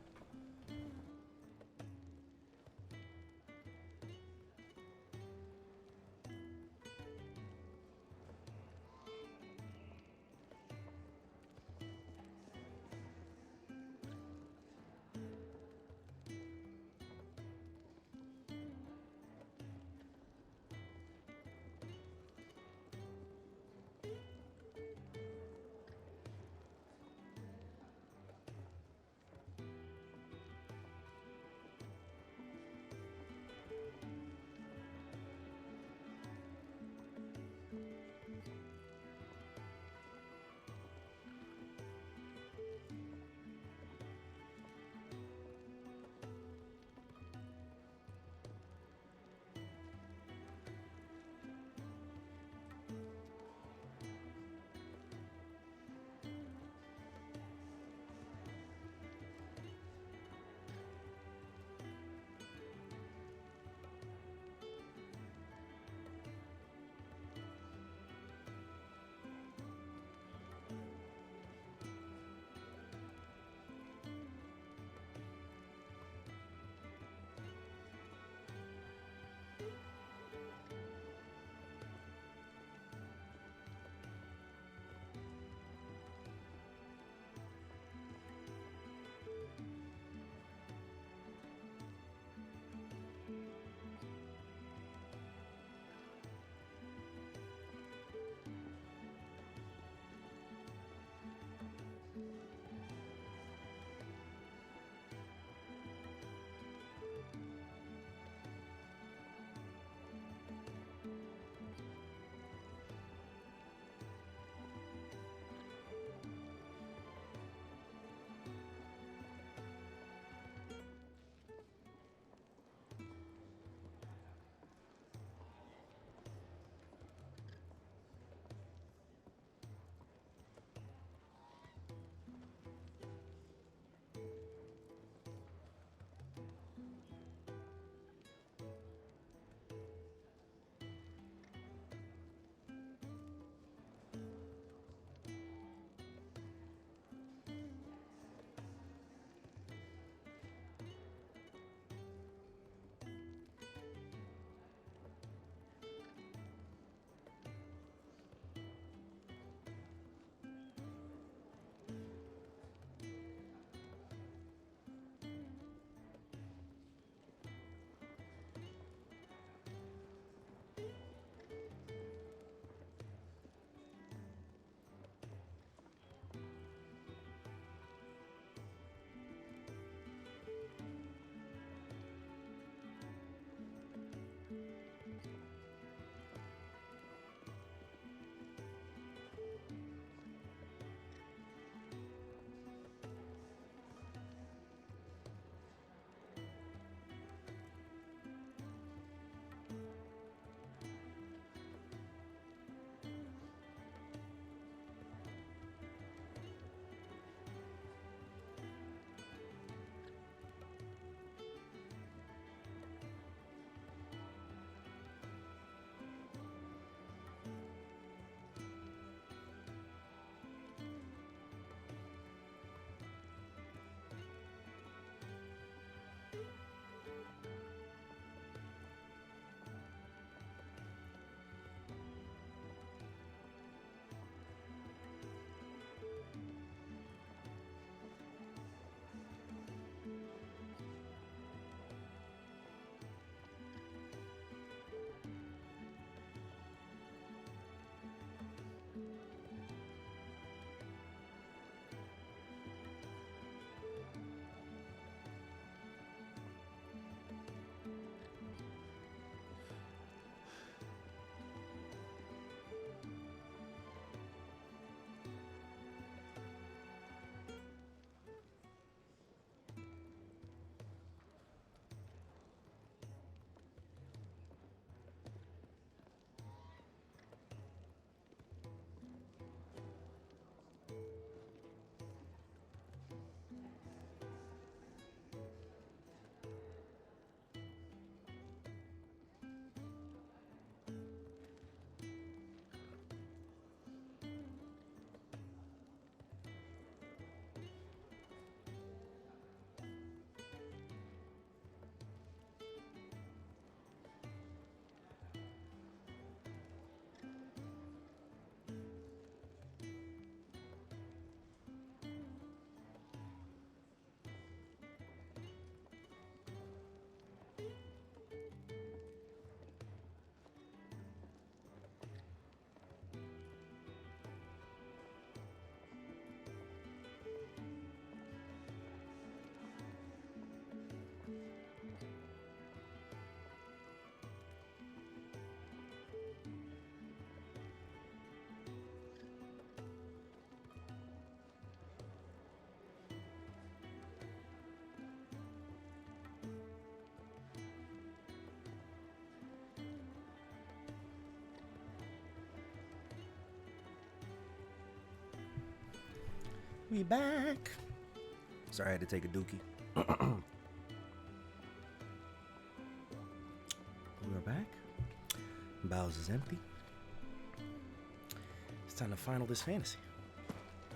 We back. Sorry, I had to take a dookie. We're back. Bowser's empty. It's time to final this fantasy.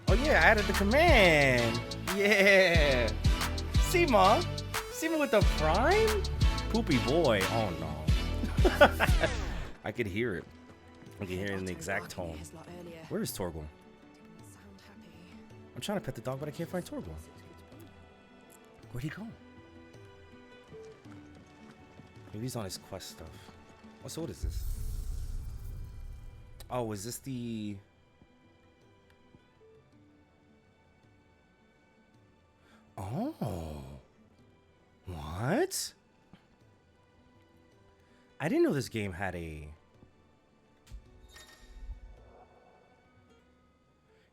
Oh yeah, I added the command. Yeah. Seema. Seema with the prime? Poopy boy. Oh no. I could hear it. I can hear it in the exact tone. Where is Torgal? I'm trying to pet the dog, but I can't find Torgal. Where'd he go? Maybe he's on his quest stuff. Oh, so what is this? Oh, is this the... Oh. What? I didn't know this game had a...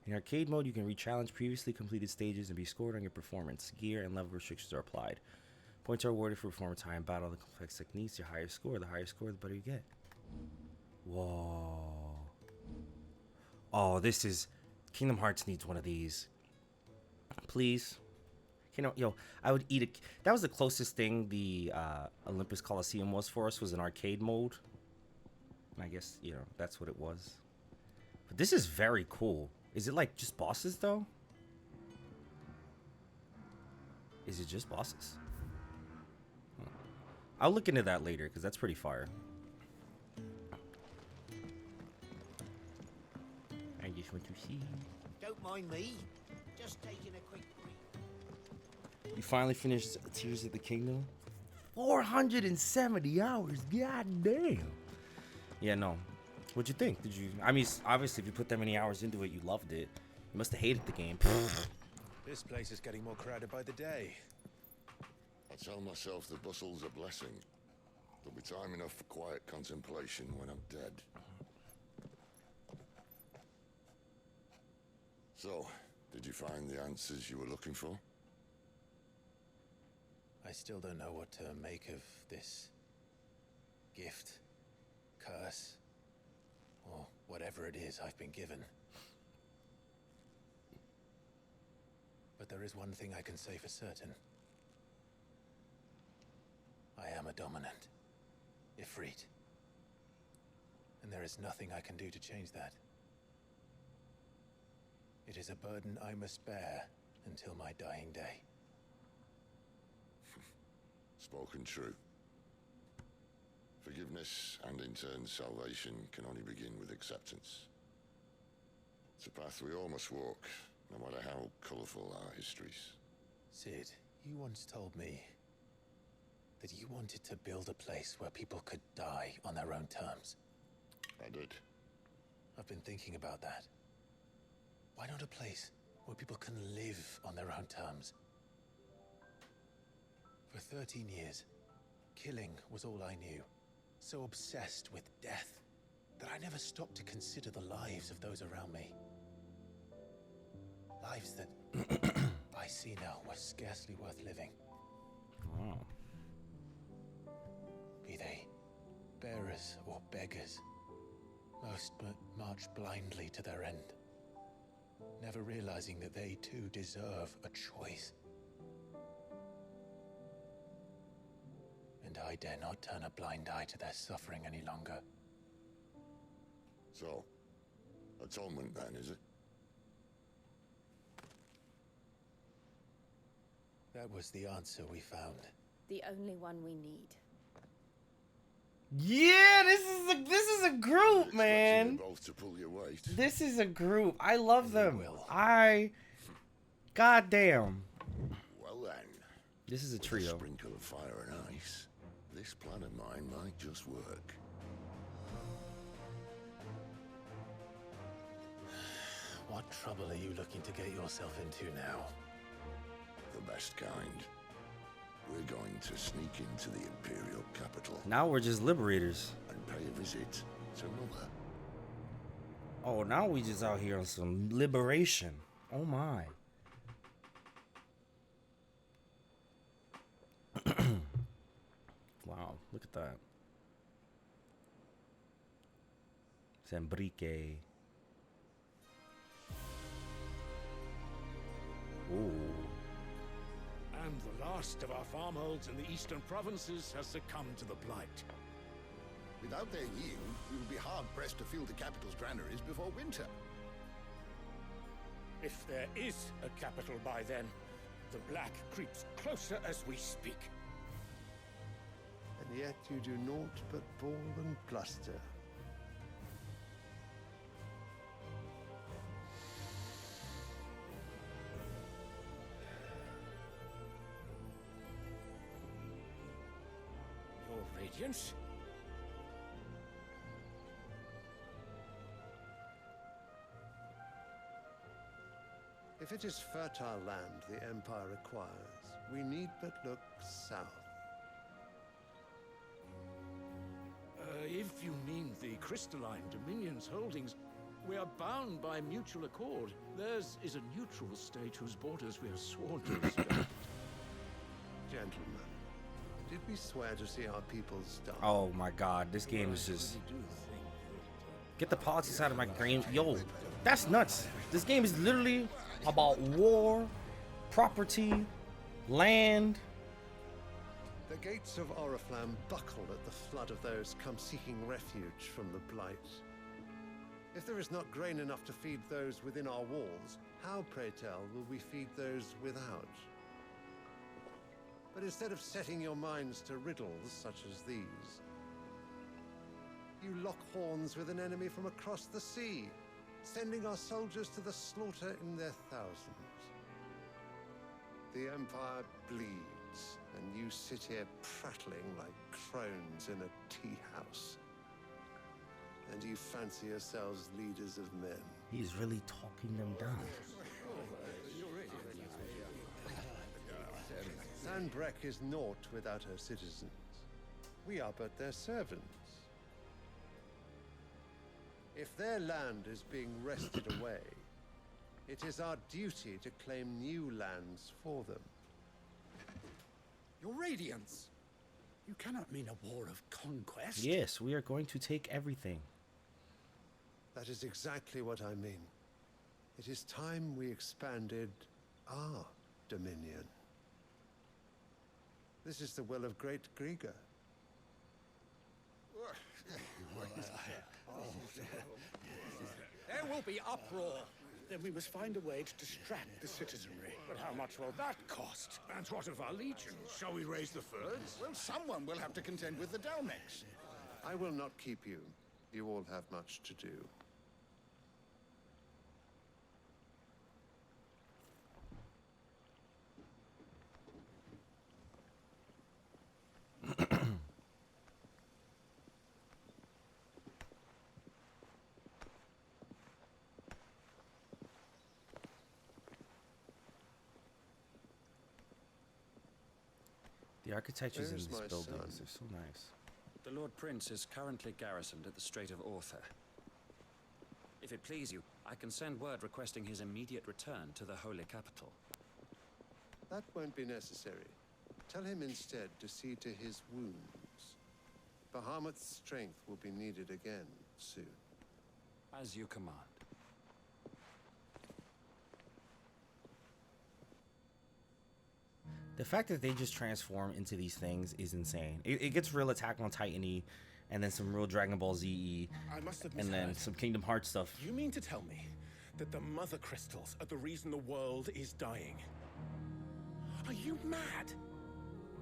In arcade mode, you can re-challenge previously completed stages and be scored on your performance. Gear and level restrictions are applied. Points are awarded for performance high in battle. The complex techniques, your higher score. The higher score, the better you get. Whoa. Oh, this is... Kingdom Hearts needs one of these. Please. Yo, I would eat a... That was the closest thing the Olympus Coliseum was for us, was an arcade mode. And I guess, you know, that's what it was. But this is very cool. Is it like just bosses though? Is it just bosses? Huh. I'll look into that later because that's pretty fire. I just want to see. Don't mind me. Just taking a quick break. You finally finished Tears of the Kingdom? 470 hours. God damn. Yeah, no. What'd you think? Did you... I mean, obviously, if you put that many hours into it, you loved it. You must have hated the game. This place is getting more crowded by the day. I tell myself the bustle's a blessing. There'll be time enough for quiet contemplation when I'm dead. So, did you find the answers you were looking for? I still don't know what to make of this gift, curse, or whatever it is I've been given. But there is one thing I can say for certain. I am a dominant, Ifrit. And there is nothing I can do to change that. It is a burden I must bear until my dying day. Spoken true. Forgiveness and in turn salvation can only begin with acceptance. It's a path we all must walk, no matter how colourful our histories. Sid, you once told me that you wanted to build a place where people could die on their own terms. I did. I've been thinking about that. Why not a place where people can live on their own terms? For 13 years, killing was all I knew. So obsessed with death that I never stopped to consider the lives of those around me. Lives that I see now were scarcely worth living. Wow. Be they bearers or beggars, most march blindly to their end, never realizing that they too deserve a choice. And I dare not turn a blind eye to their suffering any longer. So, atonement then, is it? That was the answer we found. The only one we need. Yeah, this is a group, man. You both to pull your weight. This is a group. I love them. will. Goddamn. Well then. This is a With a trio. sprinkle of fire and ice, this plan of mine might just work. What trouble are you looking to get yourself into now? The best kind. We're going to sneak into the Imperial capital Now we're just liberators. and pay a visit to Mother. Oh, now we just out here on some liberation. Oh my. Wow, look at that. Sembrique. Ooh. And the last of our farmholds in the eastern provinces has succumbed to the blight. Without their yield, we will be hard-pressed to fill the capital's granaries before winter. If there is a capital by then, the black creeps closer as we speak. And yet you do naught but bawl and bluster. Your Radiance? If it is fertile land the Empire requires, we need but look south. If you mean the crystalline Dominion's holdings, we are bound by mutual accord. Theirs is a neutral state whose borders we are sworn to respect. Gentlemen, did we swear to see our peoples die? Oh my god, this game is just... Get the politics out of my brain. Yo, that's nuts. This game is literally about war, property, land. The gates of Oriflamme buckle at the flood of those come seeking refuge from the blight. If there is not grain enough to feed those within our walls, how, pray tell, will we feed those without? But instead of setting your minds to riddles such as these, you lock horns with an enemy from across the sea, sending our soldiers to the slaughter in their thousands. The Empire bleeds, and you sit here prattling like crones in a tea house. And you fancy yourselves leaders of men. He's really talking them down. Sanbreque is naught without her citizens. We are but their servants. If their land is being wrested away, it is our duty to claim new lands for them. Your Radiance! You cannot mean a war of conquest. Yes, we are going to take everything. That is exactly what I mean. It is time we expanded our dominion. This is the will of great Grieger. There will be uproar. Then we must find a way to distract the citizenry. But how much will that cost? And what of our legions? Shall we raise the furs? Well, someone will have to contend with the Dalmex. I will not keep you. You all have much to do. The architectures in Where's these my buildings son? are so nice. The Lord Prince is currently garrisoned at the Strait of Orther. If it please you, I can send word requesting his immediate return to the Holy Capital. That won't be necessary. Tell him instead to see to his wounds. Bahamut's strength will be needed again soon. As you command. The fact that they just transform into these things is insane. It gets real Attack on Titan-y, and then some real Dragon Ball Z-y, I must have and then misheard. some Kingdom Hearts stuff. You mean to tell me that the mother crystals are the reason the world is dying? Are you mad?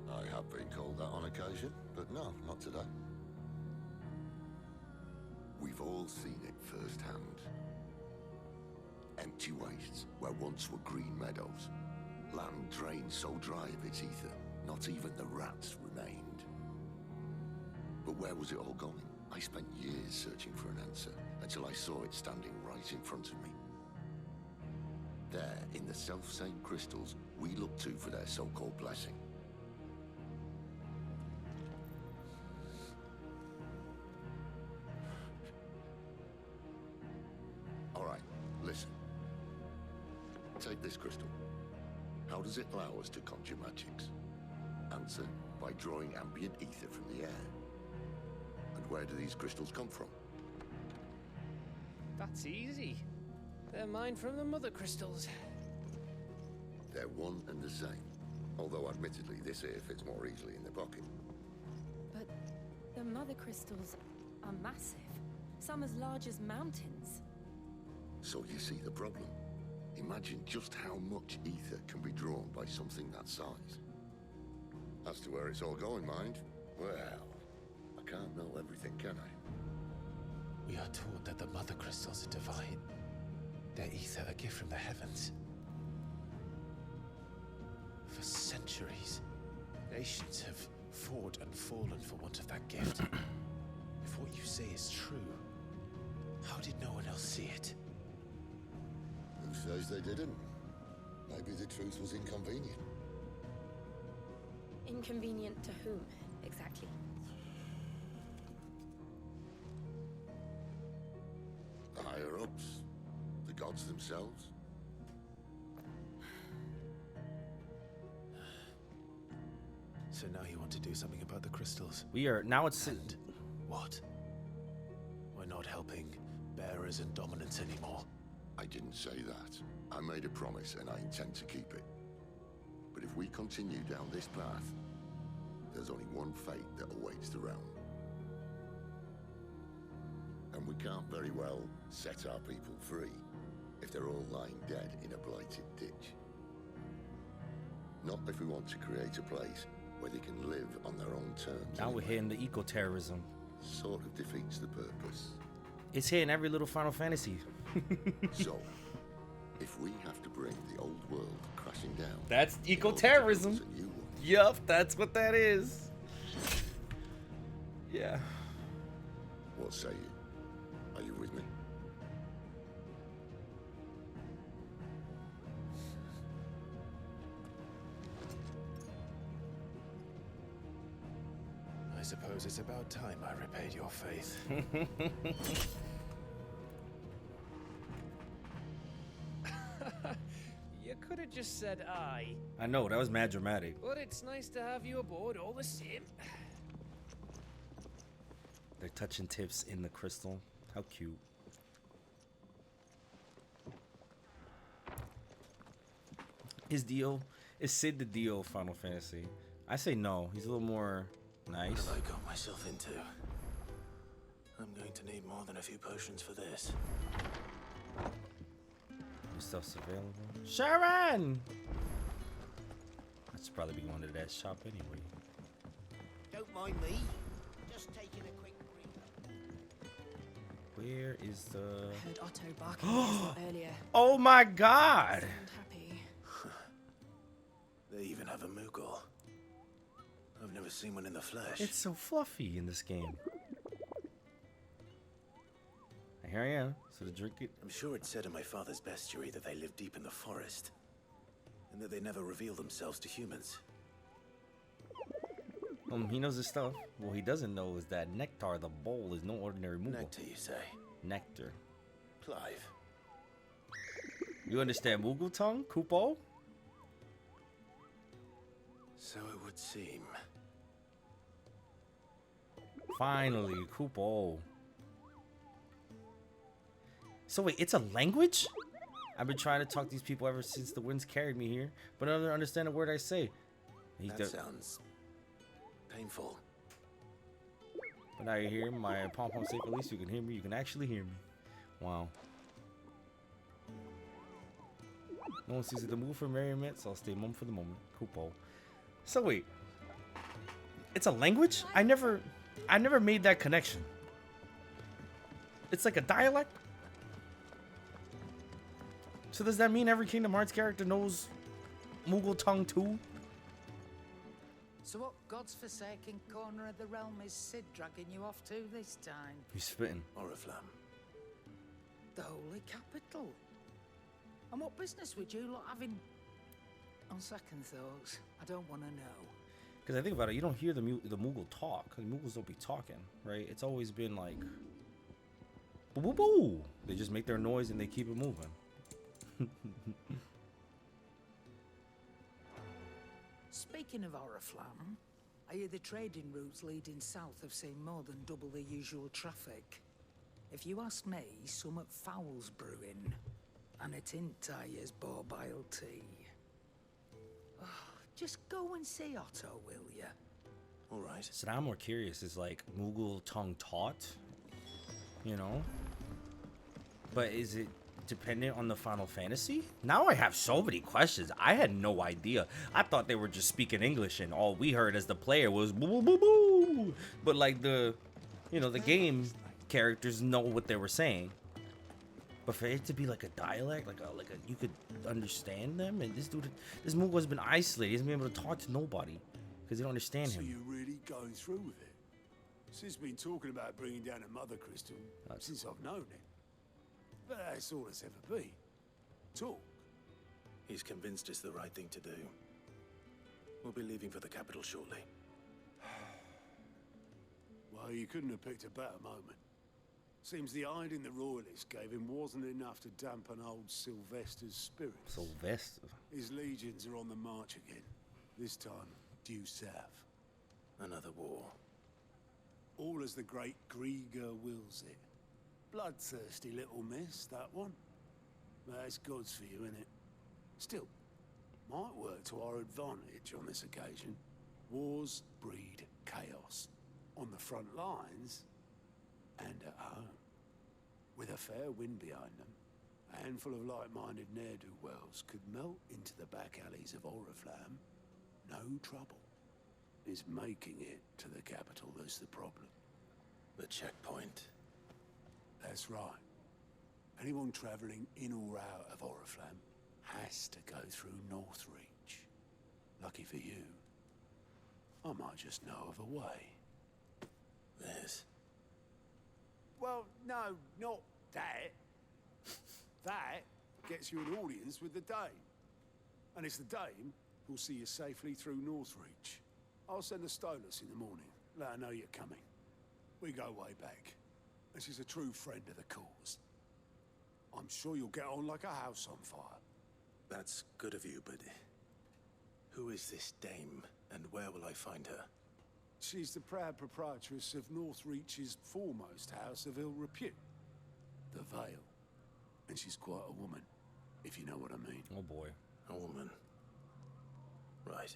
I have been called that on occasion, but no, not today. We've all seen it firsthand. Empty wastes where once were green meadows. Land drained so dry of its ether, not even the rats remained. But where was it all going? I spent years searching for an answer, until I saw it standing right in front of me. There, in the self-same crystals, we look to for their so-called blessing. All right, listen. Take this crystal. How does it allow us to conjure magics? Answer, by drawing ambient ether from the air. And where do these crystals come from? That's easy. They're mined from the mother crystals. They're one and the same. Although, admittedly, this here fits more easily in the pocket. But the mother crystals are massive. Some as large as mountains. So you see the problem. Imagine just how much ether can be drawn by something that size. As to where it's all going, mind, well, I can't know everything, can I? We are taught that the mother crystals are divine. Their ether a gift from the heavens. For centuries, nations have fought and fallen for want of that gift. If what you say is true, how did no one else see it? Who says they didn't? Maybe the truth was inconvenient. Inconvenient to whom, exactly? The higher-ups, the gods themselves. So now you want to do something about the crystals? We are now. It's And what? We're not helping bearers and dominants anymore. I didn't say that. I made a promise and I intend to keep it. But if we continue down this path, there's only one fate that awaits the realm. And we can't very well set our people free if they're all lying dead in a blighted ditch. Not if we want to create a place where they can live on their own terms. now we're hitting the eco-terrorism. Sort of defeats the purpose. It's hitting every little Final Fantasy. So, if we have to bring the old world crashing down, That's in order to eco-terrorism. build a new one, Yup, that's what that is. Yeah. what say you? Are you with me? I suppose it's about time I repaid your faith. You could have just said aye, I know, that was mad dramatic. but it's nice to have you aboard all the same. They're touching tips in the crystal. How cute. Is Sid the Dio of Final Fantasy? I say no. He's a little more nice. What have I got myself into? I'm going to need more than a few potions for this. Your stuff's available. Sharon! I should probably be going to that shop anyway. Don't mind me. Just taking a quick breather. Where is the... I heard Otto barking at us lot earlier. Oh my god! Seemed happy. They even have a Moogle. I've never seen one in the flesh. It's so fluffy in this game. And here I am. So to drink it. I'm sure it said in my father's bestiary that they live deep in the forest, and that they never reveal themselves to humans. He knows his stuff. What he doesn't know is that Nectar, the bowl, is no ordinary Moogle. Nectar, you say? Nectar. Clive. You understand Moogle tongue, Kupo? So it would seem. Finally, Kupo. So wait, it's a language? I've been trying to talk to these people ever since the winds carried me here, but I don't understand a word I say. That sounds painful. But now you're here, my pom-pom safe, at least you can hear me. You can actually hear me. Wow. No one sees it. The move for merriment, so I'll stay mum for the moment. Kupo. So wait. It's a language? I never made that connection. It's like a dialect? So does that mean every Kingdom Hearts character knows Moogle tongue too? So what God's forsaken corner of the realm is Sid dragging you off to this time? He's spitting. Oriflamme. The holy capital. And what business would you lot having? On second thoughts, I don't want to know. Because I think about it, you don't hear the Moogle talk. Because Moogles don't be talking, right? It's always been like... Boo boo boo! They just make their noise and they keep it moving. Speaking of Oriflamme, I hear the trading routes leading south have seen more than double the usual traffic. If you ask me, summat foul's brewing, and it ain't Tyre's borbile tea. Just go and see Otto, will you? All right. So now I'm more curious. Is like Moogle tongue taught? You know? But is it dependent on the Final Fantasy? Now I have so many questions. I had no idea. I thought they were just speaking English and all we heard as the player was boo boo boo boo. But like the, you know, the game characters know what they were saying. But for it to be like a dialect, like a you could understand them, and this Moogle has been isolated. He hasn't been able to talk to nobody because they don't understand him. So you're really going through with it? Sis been talking about bringing down a mother crystal since I've known it. But that's all it's ever been. Talk. He's convinced it's the right thing to do. We'll be leaving for the capital shortly. Well, you couldn't have picked a better moment. Seems the hiding the royalists gave him wasn't enough to dampen old Sylvester's spirits. Sylvester? His legions are on the march again. This time, due south. Another war. All as the great Grieger wills it. Bloodthirsty little miss, that one. But that's God's for you, innit? Still, might work to our advantage on this occasion. Wars breed chaos. On the front lines, and at home. With a fair wind behind them, a handful of like-minded ne'er-do-wells could melt into the back alleys of Oriflamme. No trouble. It's making it to the capital that's the problem. The checkpoint. That's right. Anyone travelling in or out of Oriflamme has to go through Northreach. Lucky for you, I might just know of a way. This. Well, no, not that. That gets you an audience with the Dame. And it's the Dame who'll see you safely through Northreach. I'll send a Stolas in the morning. Let her know you're coming. We go way back. And she's a true friend of the cause. I'm sure you'll get on like a house on fire. That's good of you, but who is this dame, and where will I find her? She's the proud proprietress of Northreach's foremost house of ill repute, the Vale. And she's quite a woman, if you know what I mean. Oh boy. A woman. Right.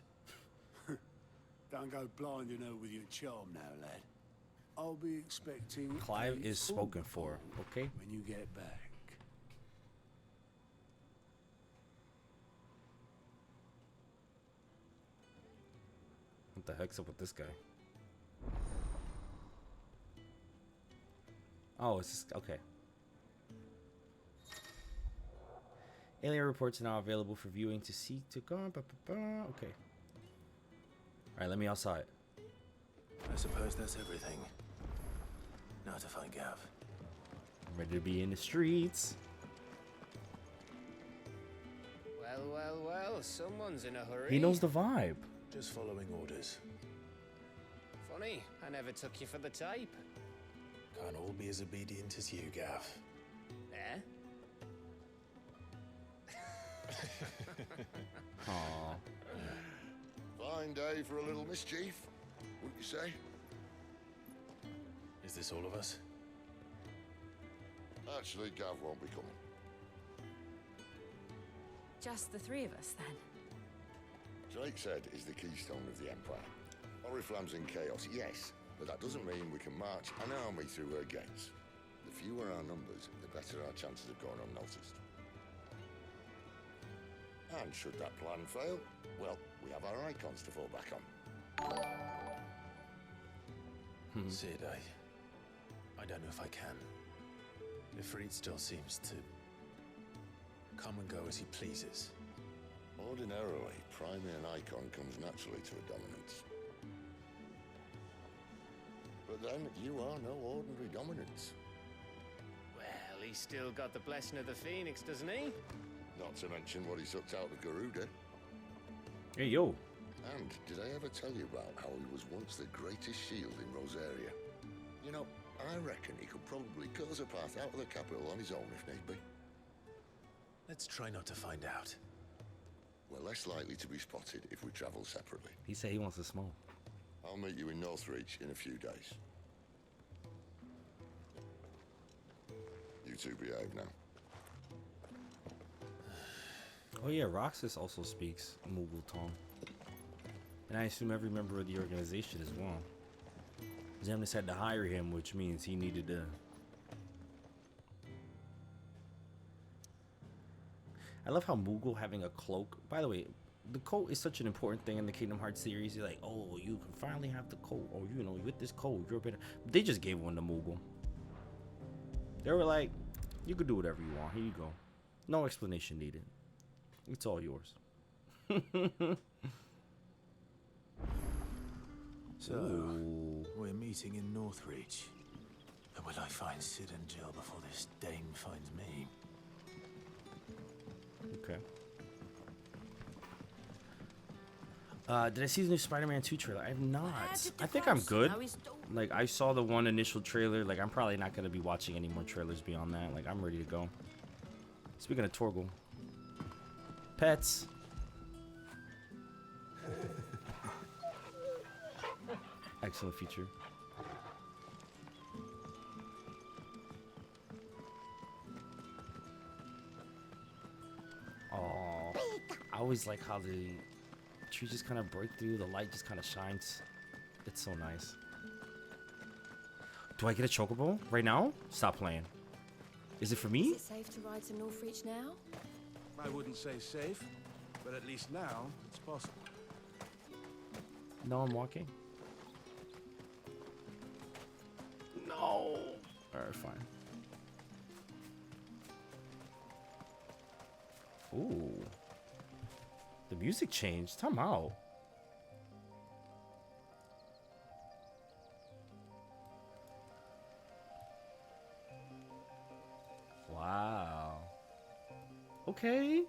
Don't go blinding her with your charm now, lad. I'll be expecting Clive a is full spoken for, okay? when you get back. What the heck's up with this guy? Oh, it's just, okay. Alien reports are now available for viewing to seek to go. Okay. Alright, let me outside. I suppose that's everything. Now to find Gav. I'm ready to be in the streets. Well, well, well, someone's in a hurry. He knows the vibe. Just following orders. Funny, I never took you for the type. Can't all be as obedient as you, Gav. Eh? Aww. Fine day for a little mischief, wouldn't you say? Is this all of us? Actually, Gav won't be coming. Just the three of us, then. Drake's-Head is the keystone of the Empire. Oriflamme's in chaos, yes, but that doesn't mean we can march an army through her gates. The fewer our numbers, the better our chances of going unnoticed. And should that plan fail, well, we have our icons to fall back on. Sid, I don't know if I can. Ifrit still seems to come and go as he pleases. Ordinarily, priming an icon comes naturally to a dominance. But then, you are no ordinary dominance. Well, he's still got the blessing of the Phoenix, doesn't he? Not to mention what he sucked out of Garuda. Hey, yo. And did I ever tell you about how he was once the greatest shield in Rosaria? You know, I reckon he could probably cut us a path out of the capital on his own if need be. Let's try not to find out. We're less likely to be spotted if we travel separately. He said he wants to smoke. I'll meet you in Northreach in a few days. You two behave now. Oh yeah, Roxas also speaks Moogle tongue. And I assume every member of the organization as well. Xemnas had to hire him, which means he needed to... I love how Moogle having a cloak. By the way, the coat is such an important thing in the Kingdom Hearts series. You're like, oh, you can finally have the coat. Or, you know, with this coat, you're better. But they just gave one to Moogle. They were like, you could do whatever you want. Here you go. No explanation needed. It's all yours. So, we're meeting in Northreach. But will I find Sid and Jill before this dame finds me? Okay. Did I see the new Spider-Man 2 trailer? I have not. I think I'm good. Like, I saw the one initial trailer. Like, I'm probably not going to be watching any more trailers beyond that. Like, I'm ready to go. Speaking of Torgal. Pets. Excellent feature. Oh, I always like how the trees just kind of break through, the light just kind of shines. It's so nice. Do I get a chocobo right now? Stop playing. Is it for me? Is it safe to ride to Northreach now? I wouldn't say safe, but at least now it's possible. No, I'm walking. No. Alright, fine. Ooh. The music changed. Time out. Wow. Okay.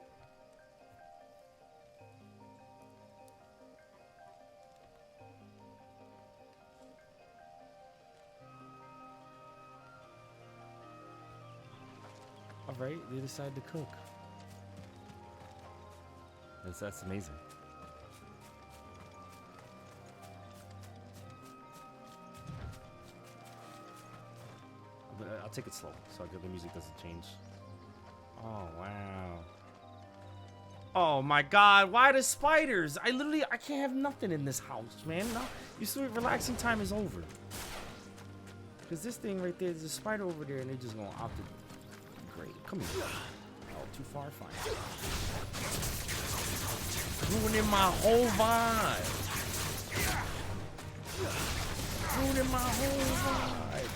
All right, they decided to cook. That's amazing. But I'll take it slow so the music doesn't change. Oh, wow. Oh my god, why the spiders? I can't have nothing in this house, man. No, your sweet relaxing time is over. Because this thing right there, there's a spider over there and they're just going to opt to... Great, come here. Oh, too far, fine. Ruining my whole vibe. Ruining my whole vibe.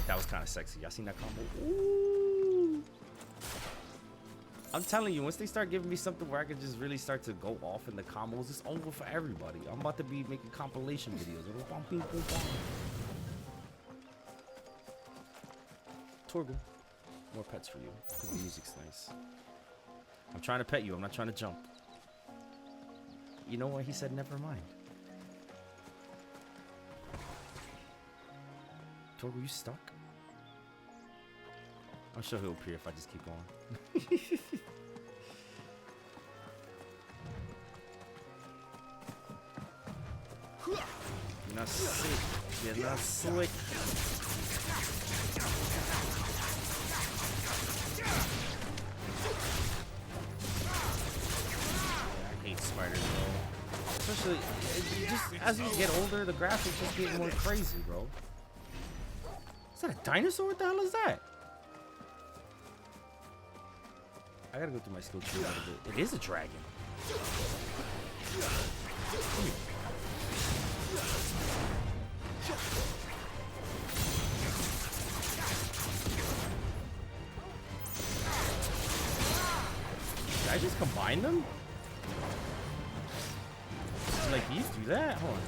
That was kind of sexy. Y'all seen that combo? Ooh. I'm telling you, once they start giving me something where I can just really start to go off in the combos, it's over for everybody. I'm about to be making compilation videos. Torgal, more pets for you, because the music's nice. I'm trying to pet you. I'm not trying to jump. You know what? He said, never mind. Torgal, you stuck? I'm sure he'll appear if I just keep going. You're not sick. You're not slick. Spiders, bro. Especially, just as you get older, the graphics just get more crazy, bro. Is that a dinosaur? What the hell is that? I gotta go through my skill tree a little bit. It is a dragon. Come here. Did I just combine them? Like these do that? Hold on.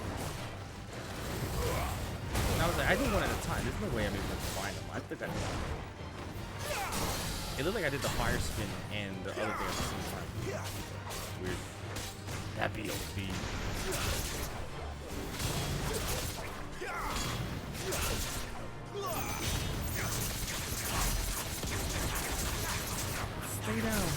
And I was like, I did one at a time. There's no way I'm able to combine them. I think I did. It looked like I did the fire spin and the other thing at the same time. Weird. That'd be OP. Stay down.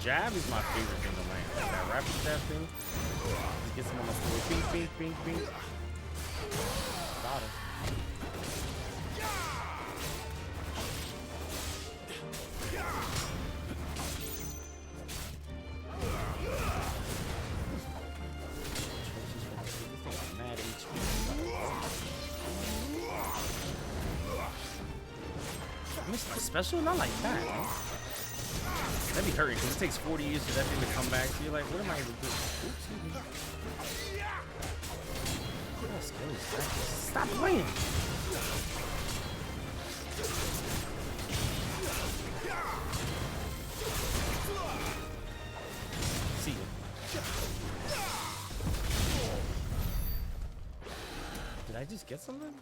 jab is my favorite thing to land. Like that rapid jab thing. Just gets him on the floor. Bing, bing, bing, bing. Got him. Mad HP. I missed my special? Not like that, man. That'd be hurting because it takes 40 years for that thing to come back. So you're like, what am I able to do? Oops, oh, scary. Stop playing! See ya. Did I just get something?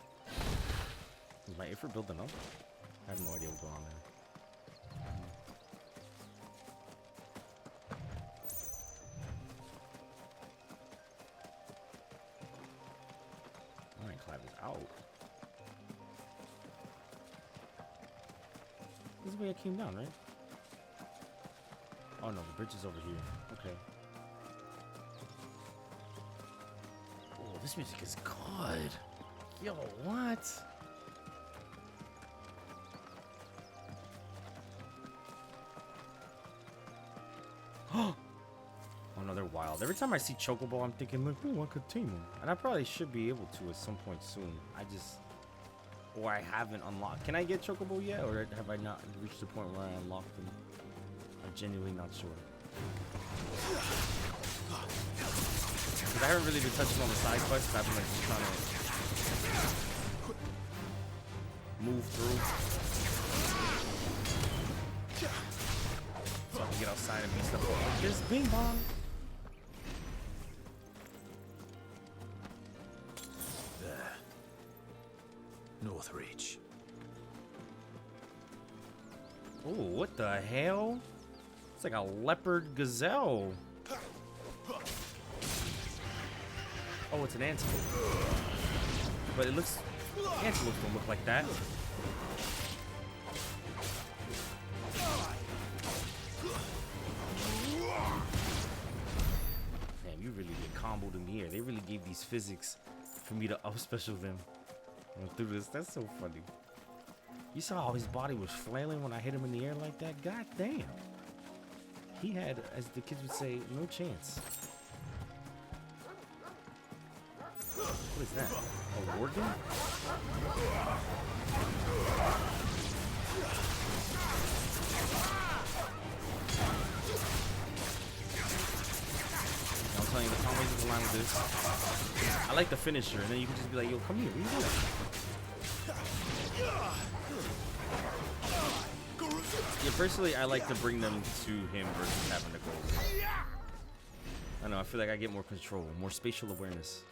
Is my Ifrit building up? I have no idea what's going on there. Ironclad is out. This is the way I came down, right? Oh no, the bridge is over here. Okay. Oh, this music is good. Yo, what? Oh no, they're wild. Every time I see Chocobo, I'm thinking, like, oh, I could tame them. And I probably should be able to at some point soon. Or I haven't unlocked. Can I get Chocobo yet? Or have I not reached the point where I unlocked them? I'm genuinely not sure. Because I haven't really been touching on the side quests. I've been like just trying to move through. So I can get outside and beat stuff up. There's Bing Bong. There. North Reach. Oh, what the hell? It's like a leopard gazelle. Oh, it's an antelope. But it looks... Antelopes don't look like that. Damn, you really get comboed in the air. They really gave these physics for me to up-special them. Through this. That's so funny. You saw how his body was flailing when I hit him in the air like that? God damn. He had, as the kids would say, no chance. What is that? A war gun? I'm telling you, the combos is aligned with this. I like the finisher, and then you can just be like, yo, come here, what are you doing? Yeah, personally, I like to bring them to him versus having to go. I know, I feel like I get more control, more spatial awareness.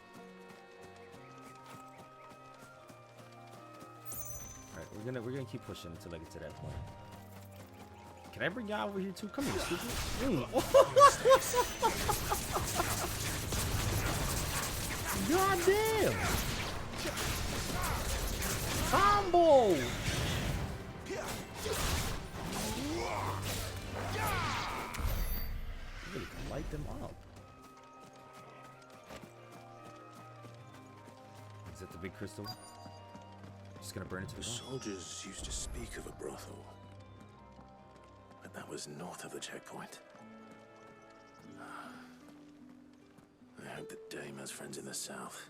Alright, we're gonna keep pushing until I get to that point. Can I bring y'all over here too? Come here, stupid. God damn! Combo! Really can light them up. Is that the big crystal? Just gonna burn it to the ground. Soldiers used to speak of a brothel, but that was north of the checkpoint. I hope that Dame has friends in the south.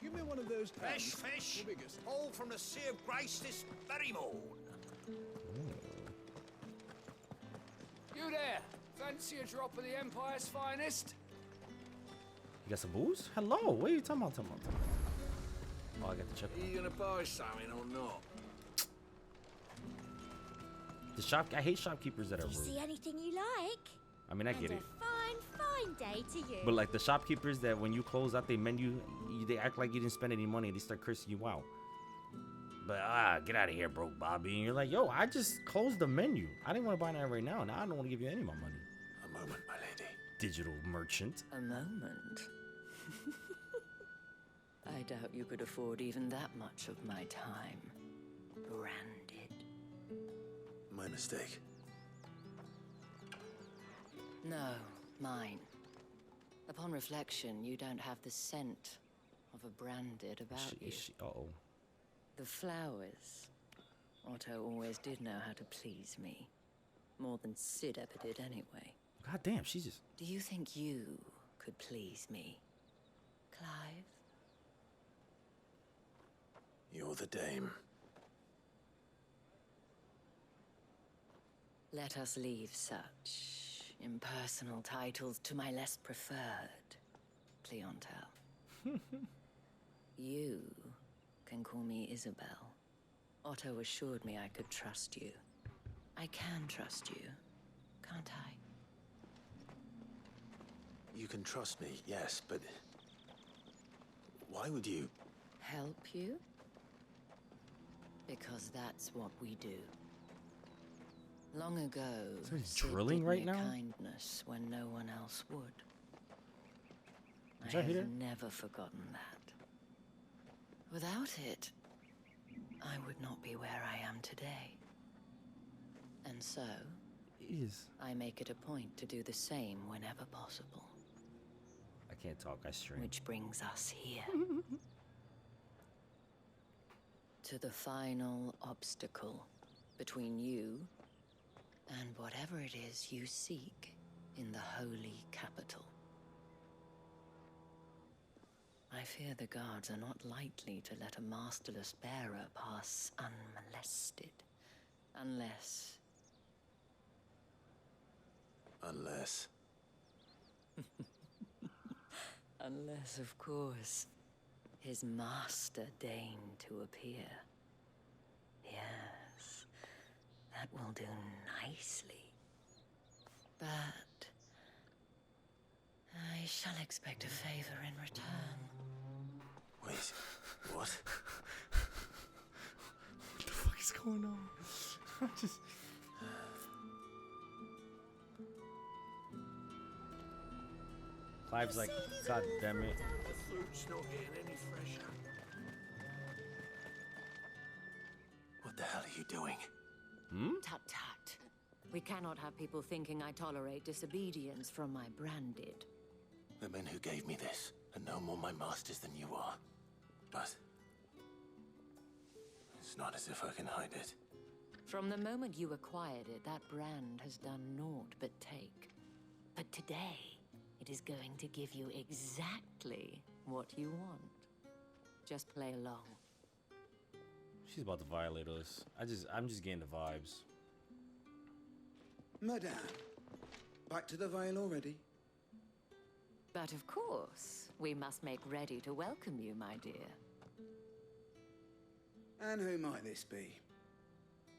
Give me one of those Fresh fish, all from the Sea of Grace this very morn. You there? Fancy a drop of the Empire's finest? You got some booze? Hello, what are you talking about? Oh, I got the check. Are you gonna buy something or not? The shop. I hate shopkeepers that are rude. See anything you like? I mean, I get it. Fine day to you. But like the shopkeepers that when you close out their menu, they act like you didn't spend any money. They start cursing you out. But get out of here, broke Bobby. And you're like, yo, I just closed the menu. I didn't want to buy that right now. Now I don't want to give you any of my money. A moment, my lady. Digital merchant. A moment. I doubt you could afford even that much of my time. Branded. My mistake. No, mine. Upon reflection, you don't have the scent of a branded about you. Uh-oh. The flowers. Otto always did know how to please me. More than Sid ever did anyway. God damn, she's just... Do you think you could please me, Clive? You're the dame. Let us leave such impersonal titles to my less preferred clientele. You can call me Isabel. Otto assured me I could trust you. I can trust you, can't I? You can trust me, yes, but... why would you... Help you? Because that's what we do. Long ago, Somebody's Sid drilling did right me a now? kindness when no one else would. Did I y'all hear have that? never forgotten that. Without it, I would not be where I am today. And so, I make it a point to do the same whenever possible. I can't talk, I stream. Which brings us here. To the final obstacle between you and whatever it is you seek in the holy capital. I fear the guards are not likely to let a masterless bearer pass unmolested. Unless... Unless... Unless, of course, his master deigned to appear. Yes, that will do nicely. But... I shall expect a favor in return. Wait, what? What the fuck is going on? I just... Clive's like, God damn it. The fruit's not getting any fresher. What the hell are you doing? Tut tut. We cannot have people thinking I tolerate disobedience from my branded. The men who gave me this are no more my masters than you are. But... it's not as if I can hide it. From the moment you acquired it, that brand has done naught but take. But today, it is going to give you exactly what you want. Just play along. She's about to violate us. I'm just getting the vibes. Madame, back to the Vale already? But of course, we must make ready to welcome you, my dear. And who might this be?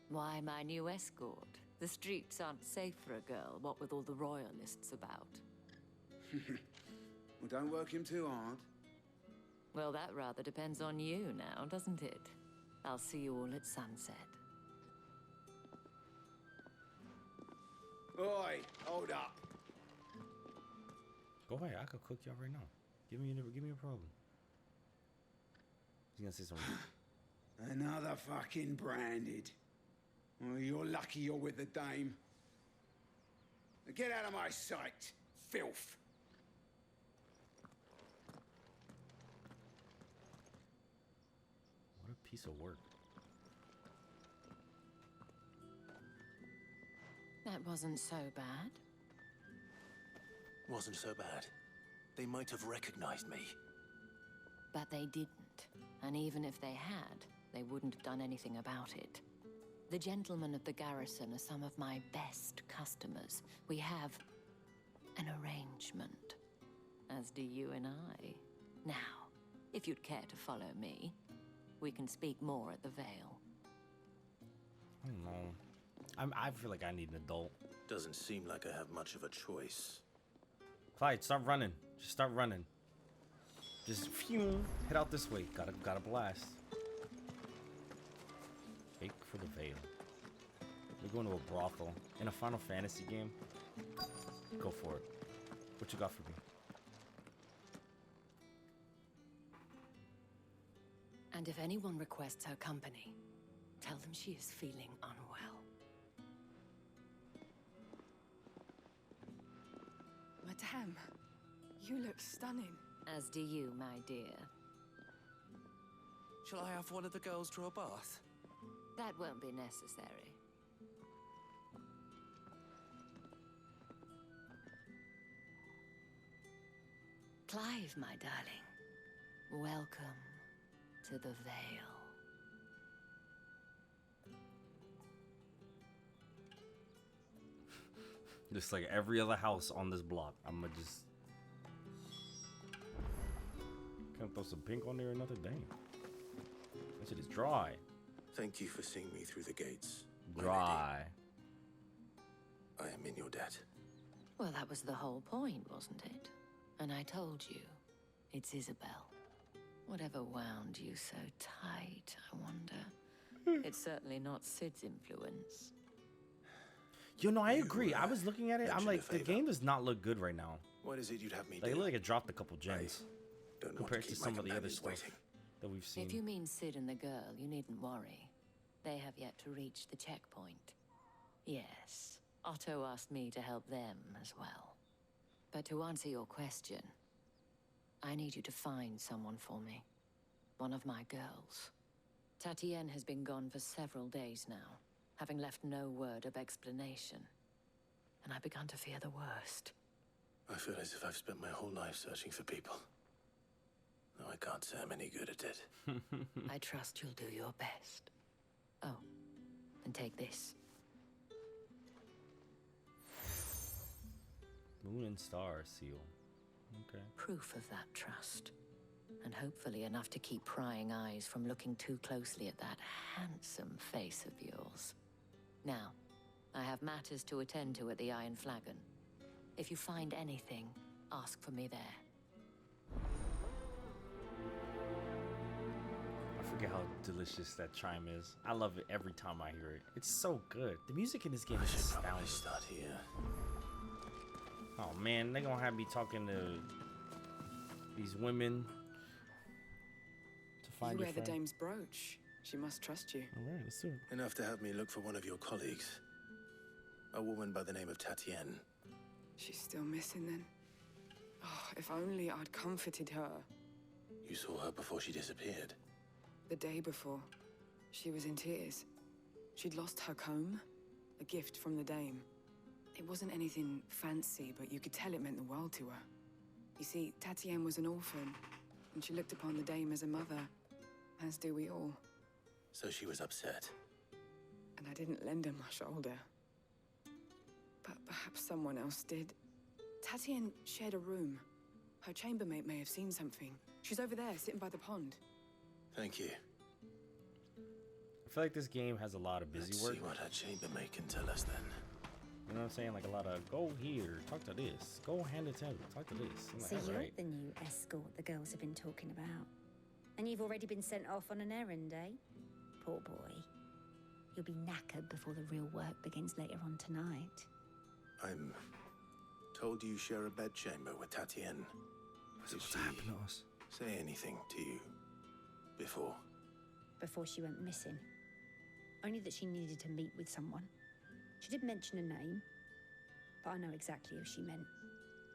Why, my new escort. The streets aren't safe for a girl, what with all the royalists about. Well, don't work him too hard. Well, that rather depends on you now, doesn't it? I'll see you all at sunset. Oi, hold up. Go ahead, I could cook y'all right now. Give me a problem. He's gonna say something. Another fucking branded. Well, you're lucky you're with the dame. Now get out of my sight, filth. What a piece of work. That wasn't so bad. Wasn't so bad. They might have recognized me. But they didn't. And even if they had, they wouldn't have done anything about it. The gentlemen of the garrison are some of my best customers. We have an arrangement, as do you and I. Now, if you'd care to follow me, we can speak more at the Vale. I don't know. I feel like I need an adult. Doesn't seem like I have much of a choice. Clyde, start running. Just start running. Just phew, head out this way. Gotta blast. Take for the Vale. We're going to a brothel in a Final Fantasy game. Go for it. What you got for me? And if anyone requests her company, tell them she is feeling unwell. Damn. You look stunning. As do you, my dear. Shall I have one of the girls draw a bath? That won't be necessary. Clive, my darling. Welcome to the Vale. Just like every other house on this block. I'm gonna just can't throw some pink on there or nothing. Dang, that shit is dry. Thank you for seeing me through the gates. Dry. I am in your debt. Well, that was the whole point, wasn't it? And I told you, it's Isabel. Whatever wound you so tight, I wonder. It's certainly not Sid's influence. You know, I agree. I was looking at it. I'm like, the game does not look good right now. What is it you'd have me Like, it do? looked like it dropped a couple gens Don't compared want to to keep some my of the other companions stuff waiting. that we've seen. If you mean Sid and the girl, you needn't worry. They have yet to reach the checkpoint. Yes, Otto asked me to help them as well. But to answer your question, I need you to find someone for me. One of my girls. Tatienne has been gone for several days now, having left no word of explanation. And I've begun to fear the worst. I feel as if I've spent my whole life searching for people. Though I can't say I'm any good at it. I trust you'll do your best. Oh, and take this. Moon and Star seal. Okay. Proof of that trust. And hopefully enough to keep prying eyes from looking too closely at that handsome face of yours. Now, I have matters to attend to at the Iron Flagon. If you find anything, ask for me there. I forget how delicious that chime is. I love it every time I hear it. It's so good. The music in this game is astounding. Start here. Oh man, they're gonna have me talking to these women to find You your wear the friend. dame's brooch. She must trust you. All right, let's do it. Enough to have me look for one of your colleagues. A woman by the name of Tatienne. She's still missing then. Oh, if only I'd comforted her. You saw her before she disappeared. The day before, she was in tears. She'd lost her comb, a gift from the dame. It wasn't anything fancy, but you could tell it meant the world to her. You see, Tatienne was an orphan, and she looked upon the dame as a mother, as do we all. So she was upset. And I didn't lend her my shoulder. But perhaps someone else did. Tatienne shared a room. Her chambermaid may have seen something. She's over there, sitting by the pond. Thank you. I feel like this game has a lot of busy Let's work. see what her chambermaid can tell us then. You know what I'm saying? Like a lot of go here, talk to this, go hand it to him, talk to this. I'm like, So all you're right. the new escort the girls have been talking about. And you've already been sent off on an errand, eh? Poor boy. You'll be knackered before the real work begins later on tonight. I'm told you share a bedchamber with Tatienne. Did she happened to us? say anything to you before? Before she went missing. Only that she needed to meet with someone. She did mention a name, but I know exactly who she meant.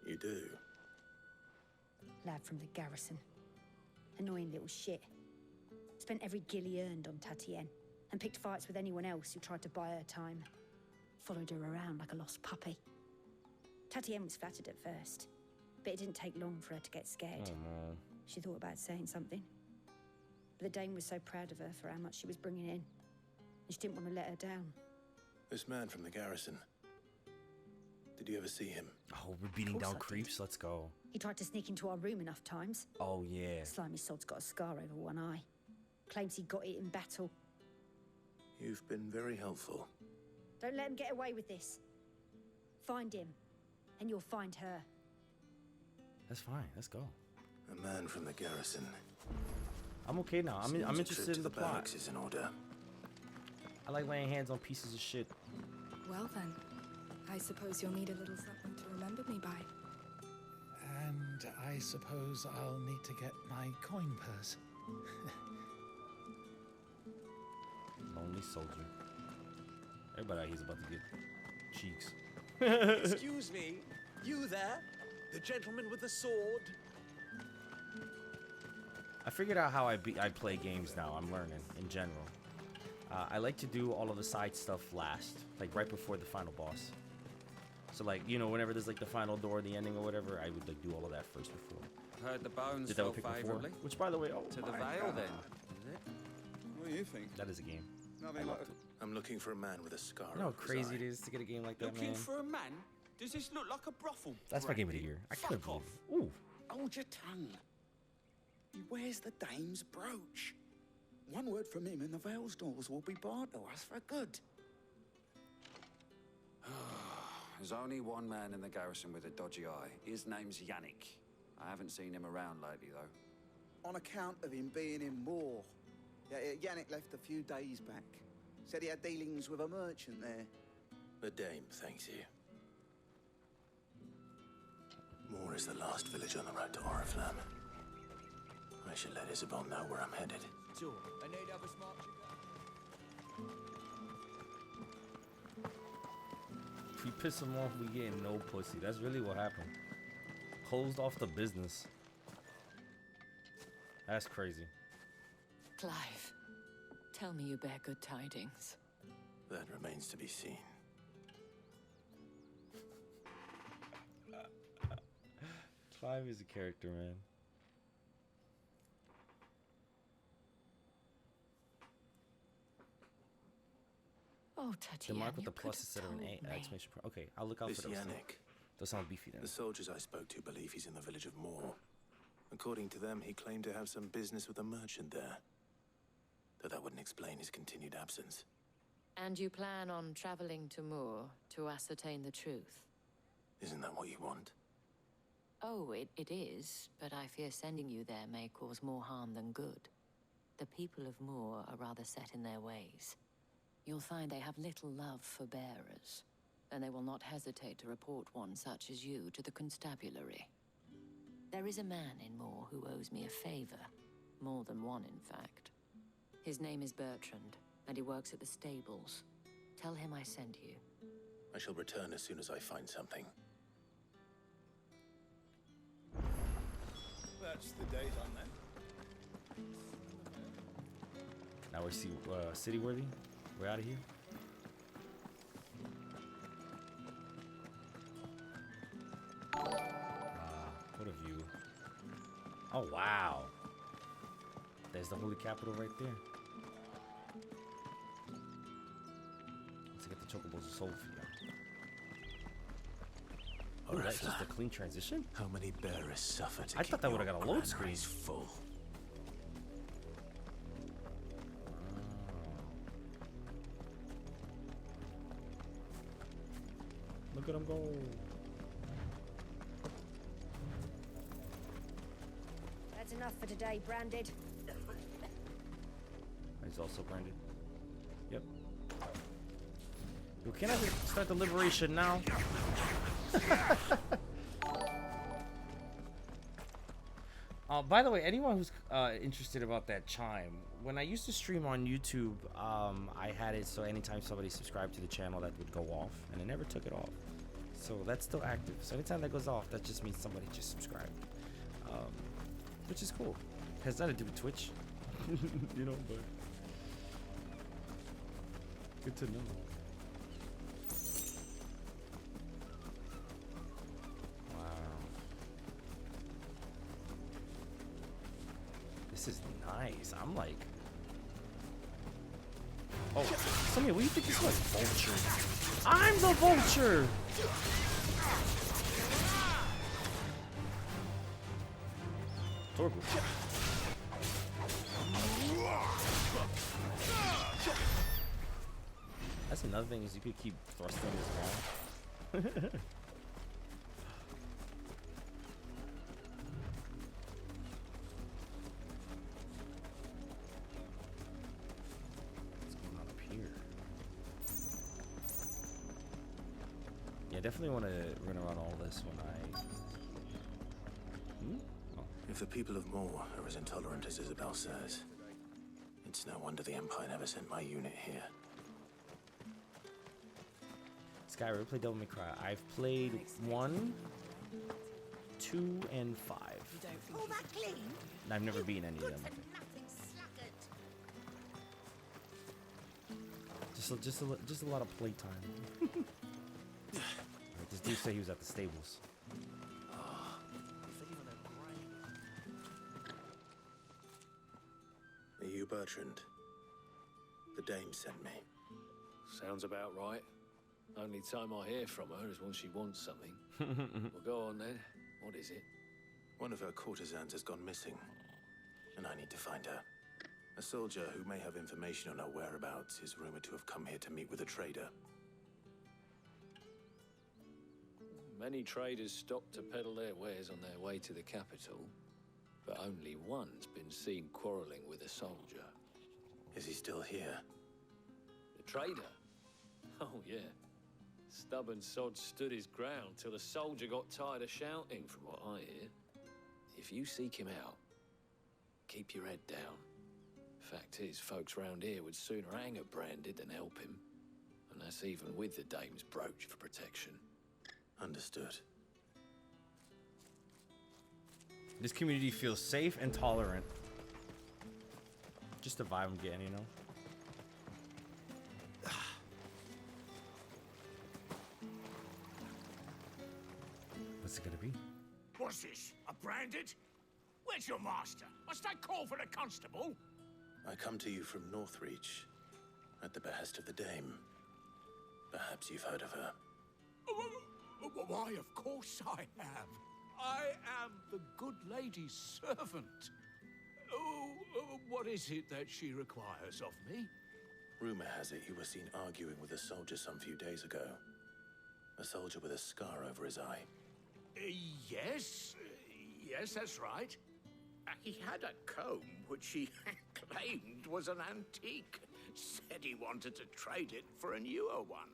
You do? Lad from the garrison. Annoying little shit. Spent every guil he earned on Tatienne, and picked fights with anyone else who tried to buy her time. Followed her around like a lost puppy. Tatienne was flattered at first, but it didn't take long for her to get scared. Oh no. She thought about saying something. But the dame was so proud of her for how much she was bringing in, and she didn't want to let her down. This man from the garrison. Did you ever see him? Oh, we're beating Of course down I did. creeps. Let's go. He tried to sneak into our room enough times. Oh yeah. Slimy sod's got a scar over one eye. Claims he got it in battle. You've been very helpful. Don't let him get away with this. Find him, and you'll find her. That's fine. Let's go. A man from the garrison. I'm okay now. I'm Seems a trip interested to in the plot. barracks is in order. I like laying hands on pieces of shit. Well then, I suppose you'll need a little something to remember me by. And I suppose I'll need to get my coin purse. Lonely soldier. Everybody, he's about to get cheeks. Excuse me, you there? The gentleman with the sword. I figured out how I play games now. I'm learning in general. I like to do all of the side stuff last, like right before the final boss. So like, you know, whenever there's like the final door, the ending or whatever, I would like do all of that first before. Heard the bones Did that fell pick before? favorably. Which, by the way, oh to the my veil God. then. Is it? What do you think? That is a game. Nothing like I'm looking for a man with a scar. You know how over his crazy eye. it is to get a game like that, Looking man. for a man? Does this look like a brothel? That's my game of the year. I couldn't believe it. Ooh. Hold your tongue. He wears the dame's brooch. One word from him and the Vale's doors will be barred to us for good. There's only one man in the garrison with a dodgy eye. His name's Yannick. I haven't seen him around lately, though. On account of him being in war. Yeah, Yannick left a few days back. Said he had dealings with a merchant there. The dame thanks you. Moor is the last village on the road to Oriflamme. I should let Isabel know where I'm headed. Sure. I need other smart If we piss him off, we getting no pussy. That's really what happened. Closed off the business. That's crazy. Clive, tell me you bear good tidings. That remains to be seen. Clive is a character, man. Oh, The Tatiana, mark with you the plus could instead of have an told A me. exclamation point. Okay, I'll look out This for those. Yannick. Those sound beefy then. The soldiers I spoke to believe he's in the village of Moor. According to them, he claimed to have some business with a merchant there. Though that wouldn't explain his continued absence. And you plan on traveling to Moor to ascertain the truth? Isn't that what you want? Oh, it is, but I fear sending you there may cause more harm than good. The people of Moor are rather set in their ways. You'll find they have little love for bearers, and they will not hesitate to report one such as you to the constabulary. There is a man in Moor who owes me a favor. More than one, in fact. His name is Bertrand, and he works at the stables. Tell him I sent you. I shall return as soon as I find something. That's the date on that. Now we're city worthy. We're out of here. What a view. Oh wow. There's the holy capital right there. Let's get the chocobos of Sophia. Oh, that's just a clean transition? How many bearers suffer to I thought that would have got a load screen. Full. Look at him go. That's enough for today, Branded. He's also branded. Yep. Yo, can I start the liberation now? By the way, anyone who's interested about that chime, when I used to stream on YouTube, I had it so anytime somebody subscribed to the channel, that would go off, and it never took it off. So that's still active. So anytime that goes off, that just means somebody just subscribed, which is cool. Has nothing to do with Twitch, you know, but good to know. This is nice. I'm like, oh, Samia, what do you think this was? Vulture. I'm the vulture. Torgu. That's another thing, is you could keep thrusting this wall. I definitely want to run around all this when I... Oh. If the people of Moor are as intolerant as Isabel says, it's no wonder the Empire never sent my unit here. Skyward, play Devil May Cry. I've played one. 2 and 5. All that clean? I've never beaten any of them. I think. Nothing sluggard. Just a lot of playtime. Right, this dude said he was at the stables. Are you Bertrand? The dame sent me. Sounds about right. Only time I hear from her is when she wants something. Well, go on then. What is it? One of her courtesans has gone missing, and I need to find her. A soldier who may have information on her whereabouts is rumored to have come here to meet with a trader. Many traders stop to peddle their wares on their way to the capital, but only one's been seen quarreling with a soldier. Is he still here? The trader? Oh, yeah. Stubborn sod stood his ground till the soldier got tired of shouting, from what I hear. If you seek him out, keep your head down. Fact is, folks round here would sooner hang a branded than help him. And that's even with the dame's brooch for protection. Understood. This community feels safe and tolerant. Just the vibe I'm getting, you know? What's it gonna be? What's this? A branded? Where's your master? Must I call for the constable? I come to you from Northreach, at the behest of the dame. Perhaps you've heard of her. Why, of course I have. I am the good lady's servant. What is it that she requires of me? Rumor has it you were seen arguing with a soldier some few days ago. A soldier with a scar over his eye. Yes. Yes, that's right. He had a comb which he claimed was an antique. Said he wanted to trade it for a newer one.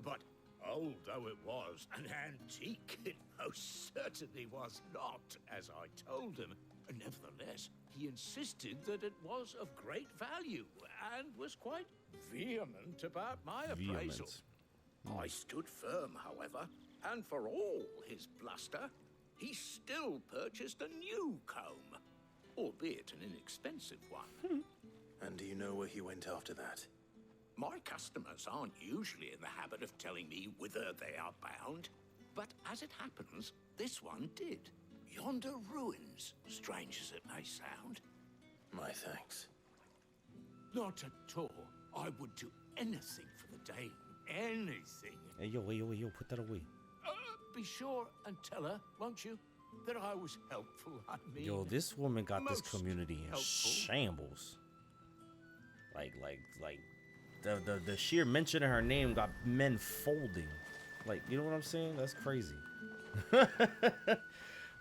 But old though it was, an antique it most certainly was not, as I told him. Nevertheless, he insisted that it was of great value and was quite vehement about my appraisal. I stood firm, however, and for all his bluster, he still purchased a new comb, albeit an inexpensive one. And do you know where he went after that? My customers aren't usually in the habit of telling me whither they are bound, but as it happens, this one did. Yonder ruins, strange as it may sound. My thanks. Not at all. I would do anything for the dame. Anything. Hey, yo, put that away. Be sure and tell her, won't you, that I was helpful. I mean, Yo, this woman got this most community in helpful. shambles. Like the sheer mention of her name got men folding. Like, you know what I'm saying? That's crazy.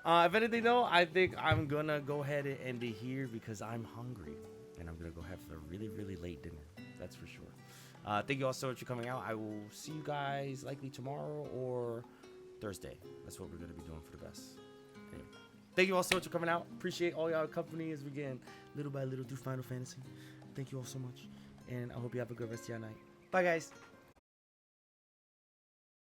If anything though, I think I'm gonna go ahead and end it here because I'm hungry and I'm gonna go have a really, really late dinner. That's for sure. Thank you all so much for coming out. I will see you guys likely tomorrow or Thursday. That's what we're gonna be doing for the best. Anyway, thank you all so much for coming out. Appreciate all y'all company as we get little by little through Final Fantasy. Thank you all so much, and I hope you have a good rest of your night. Bye, guys.